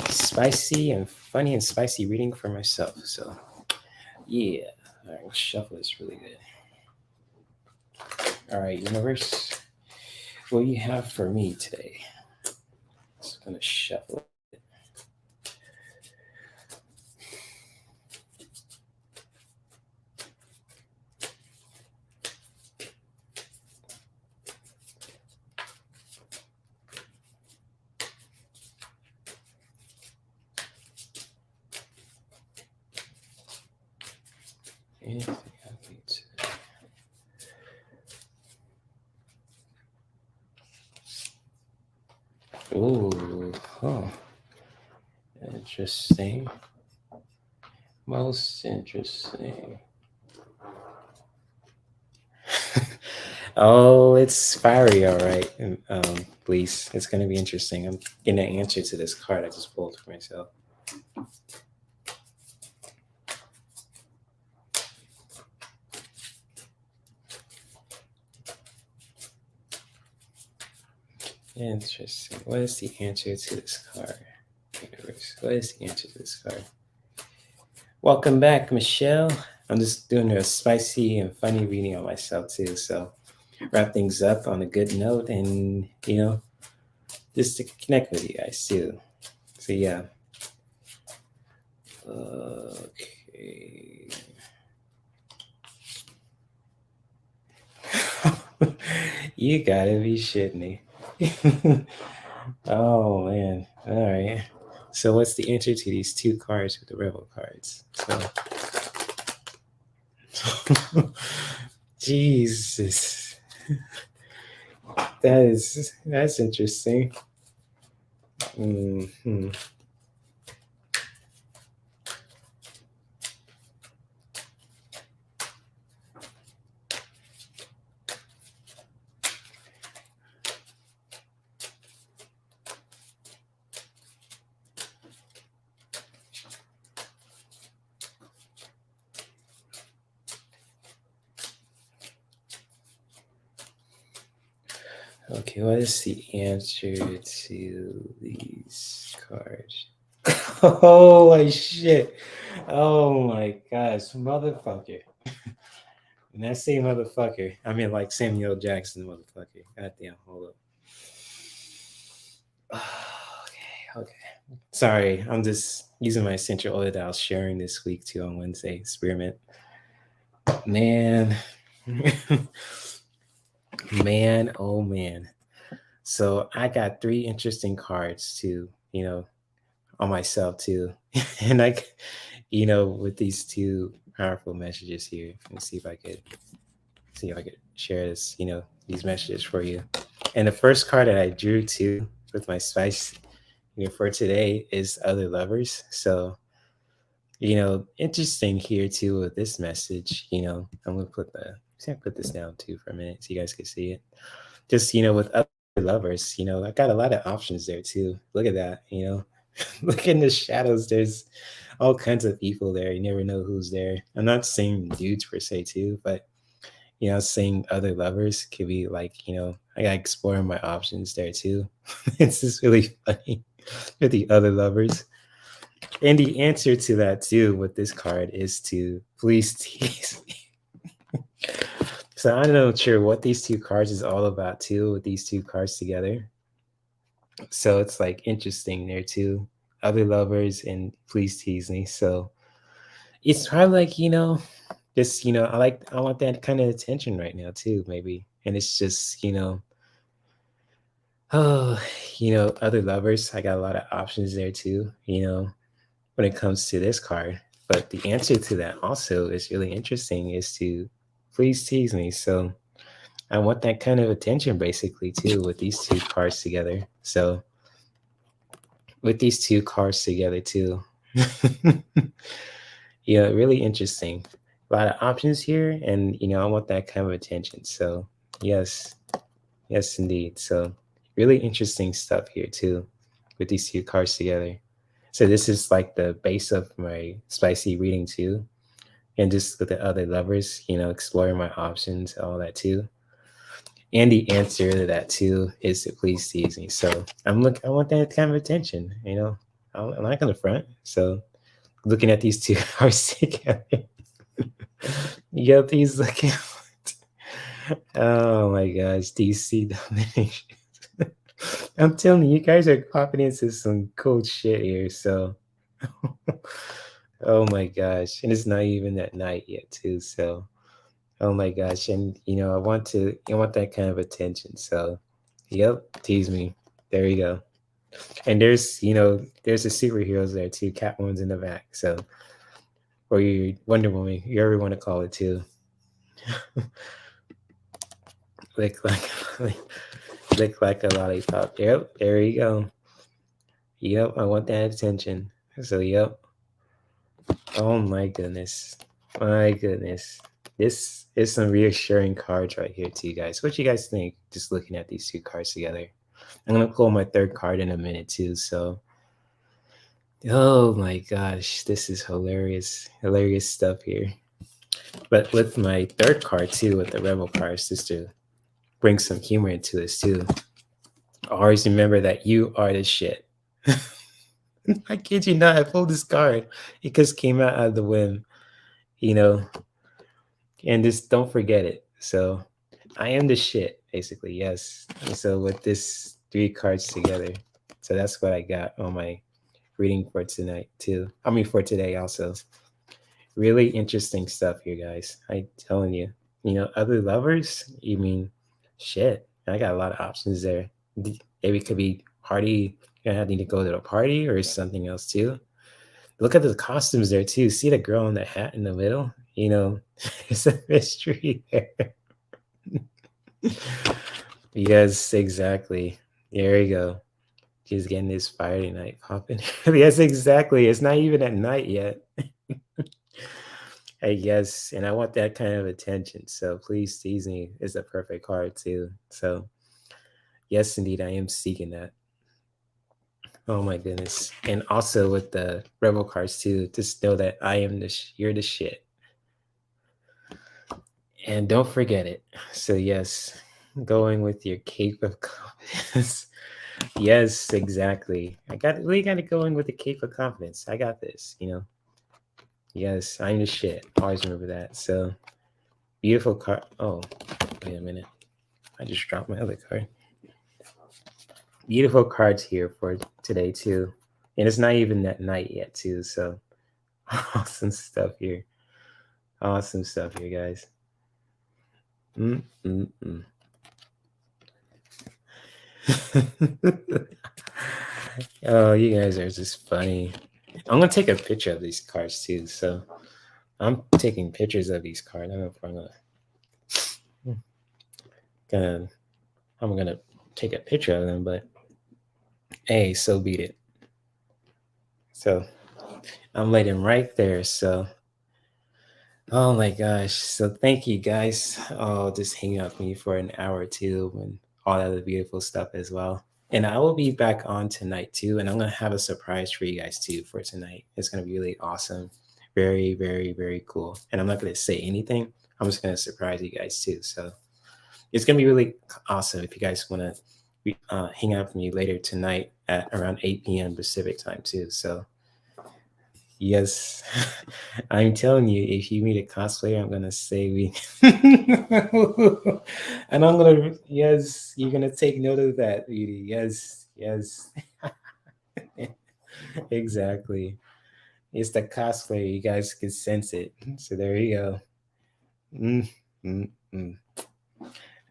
spicy and funny and spicy reading for myself. So yeah, all right, we'll shuffle this really good. All right, universe, what you have for me today? Just gonna shuffle. Anything happy today? Ooh, huh. Interesting. Most interesting. Oh, it's fiery, all right. Please, it's gonna be interesting. I'm getting an answer to this card I just pulled for myself. Interesting. What is the answer to this card? Universe. What is the answer to this card? Welcome back, Michelle. I'm just doing a spicy and funny reading on myself too. So wrap things up on a good note, and just to connect with you guys too. So yeah. Okay. You gotta be shitting me. Oh man. All right. So what's the answer to these two cards with the rebel cards? So Jesus. That's interesting. Hmm. Okay, what is the answer to these cards? Holy shit. Oh my gosh, motherfucker. And I say motherfucker, I mean like Samuel Jackson, motherfucker. Goddamn, hold up. Okay. Sorry, I'm just using my essential oil that I was sharing this week too on Wednesday. Experiment. Man. Man, oh man. So I got three interesting cards too, on myself too. And with these two powerful messages here. Let me see if I could share this, these messages for you. And the first card that I drew too with my spice, for today is other lovers. So, interesting here too with this message, I'm gonna put this down too for a minute so you guys can see it. Just, with other lovers, I got a lot of options there too. Look at that, look in the shadows. There's all kinds of people there. You never know who's there. I'm not saying dudes per se too, but saying other lovers could be like, I gotta explore my options there too. It's just really funny with the other lovers. And the answer to that too with this card is to please tease me. So I'm not sure what these two cards is all about too with these two cards together. So it's like interesting there too. Other lovers and please tease me. So it's probably like, just, I want that kind of attention right now too, maybe. And it's just, oh, other lovers. I got a lot of options there too, when it comes to this card. But the answer to that also is really interesting is to please tease me. So I want that kind of attention basically too with these two cards together. So with these two cards together too. Yeah, really interesting. A lot of options here, and I want that kind of attention. So yes, indeed. So really interesting stuff here too with these two cards together. So this is like the base of my spicy reading too. And just with the other lovers, exploring my options, all that too. And the answer to that too is to please tease me. So I want that kind of attention, I'm not gonna front. So looking at these two cards together, you got these looking. Oh my gosh, DC domination. I'm telling you, you guys are popping into some cool shit here. So, oh my gosh, and it's not even that night yet, too. So, oh my gosh, and I want that kind of attention. So, yep, tease me. There you go. And there's the superheroes there too. Catwoman's in the back. So, or you Wonder Woman, you ever want to call it too. like, lick like a lollipop. Yep, there you go. Yep, I want that attention. So, yep. Oh my goodness. My goodness. This is some reassuring cards right here to you guys. What you guys think just looking at these two cards together? I'm going to pull my third card in a minute too. So, oh my gosh, this is hilarious. Hilarious stuff here. But with my third card too, with the Rebel cards, just to bring some humor into this too. Always remember that you are the shit. I kid you not, I pulled this card. It just came out of the whim, and just don't forget it. So I am the shit, basically, yes. And so with this three cards together, so that's what I got on my reading for tonight too. I mean for today also. Really interesting stuff here, guys. I'm telling you. Other lovers, you mean shit. I got a lot of options there. Maybe it could be party. You're gonna need to go to a party or something else too. Look at the costumes there too. See the girl in the hat in the middle? It's a mystery there. Yes, exactly. There you go. She's getting this Friday night popping. Yes, exactly. It's not even at night yet. I guess, and I want that kind of attention. So please tease me is a perfect card too. So yes, indeed, I am seeking that. Oh my goodness. And also with the Rebel cards too, just know that I am you're the shit. And don't forget it. So yes, going with your cape of confidence. Yes, exactly. We got to go in with the cape of confidence. I got this. Yes, I'm the shit. Always remember that. So beautiful card. Oh, wait a minute. I just dropped my other card. Beautiful cards here for today too. And it's not even that night yet too. So awesome stuff here. Awesome stuff here, guys. Oh, you guys are just funny. I'm gonna take a picture of these cards too. So I'm taking pictures of these cards. I don't know if I'm gonna take a picture of them, but hey, so beat it. So I'm laying right there. So oh my gosh. So thank you guys. Oh, just hang out with me for an hour or two and all that other beautiful stuff as well. And I will be back on tonight too. And I'm gonna have a surprise for you guys too for tonight. It's gonna be really awesome. Very, very, very cool. And I'm not gonna say anything. I'm just gonna surprise you guys too. So it's gonna be really awesome if you guys wanna hang out with me later tonight at around 8 p.m. Pacific time too. So yes, I'm telling you, if you meet a cosplayer, I'm gonna say we, and I'm gonna yes, you're gonna take note of that, beauty. Yes, yes, exactly. It's the cosplayer. You guys can sense it. So there you go. Mm, mm, mm.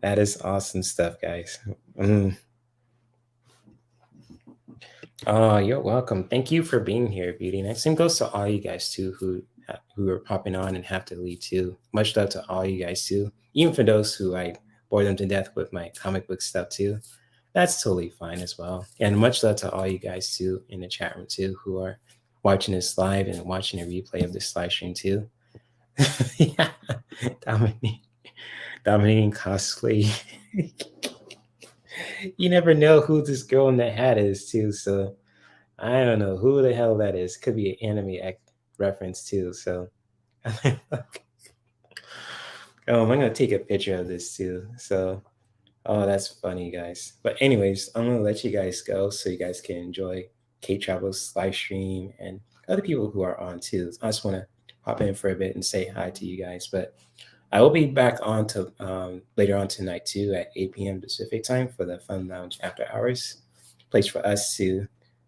That is awesome stuff, guys. Mm. Oh, you're welcome. Thank you for being here, Beauty. And same goes to all you guys too who are popping on and have to leave too. Much love to all you guys too. Even for those who I bore them to death with my comic book stuff too. That's totally fine as well. And much love to all you guys too in the chat room too who are watching this live and watching a replay of this live stream too. Yeah. Dominating cosplay. You never know who this girl in the hat is too. So I don't know who the hell that is. Could be an anime reference too. So, I'm gonna take a picture of this too. So, oh, that's funny, guys. But anyways, I'm gonna let you guys go so you guys can enjoy K Travel's live stream and other people who are on too. I just want to hop in for a bit and say hi to you guys. But I will be back on to later on tonight too at 8 p.m. Pacific time for the Fun Lounge After Hours. Place for us to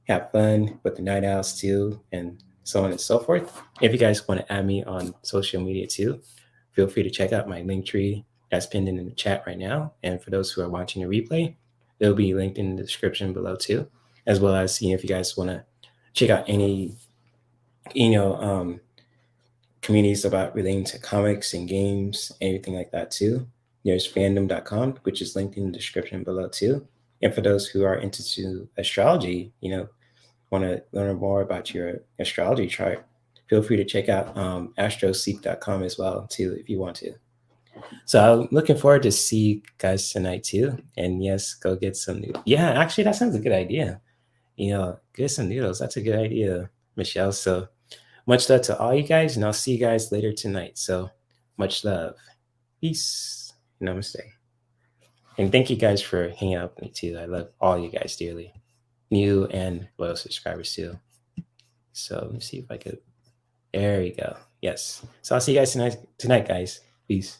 have fun with the night owls too, and so on and so forth. If you guys want to add me on social media too, feel free to check out my link tree that's pinned in the chat right now. And for those who are watching the replay, it'll be linked in the description below too, as well as seeing if you guys want to check out any, you know, communities about relating to comics and games, everything like that too. There's fandom.com, which is linked in the description below too. And for those who are into astrology, want to learn more about your astrology chart, feel free to check out astroseek.com as well too if you want to. So I'm looking forward to see you guys tonight too. And yes, go get some noodles. Yeah, actually, that sounds a good idea. Get some noodles. That's a good idea, Michelle. So much love to all you guys, and I'll see you guys later tonight. So much love. Peace. Namaste. And thank you guys for hanging out with me too. I love all you guys dearly. New and loyal subscribers too. So let me see if I could. There you go. Yes. So I'll see you guys tonight, guys. Peace.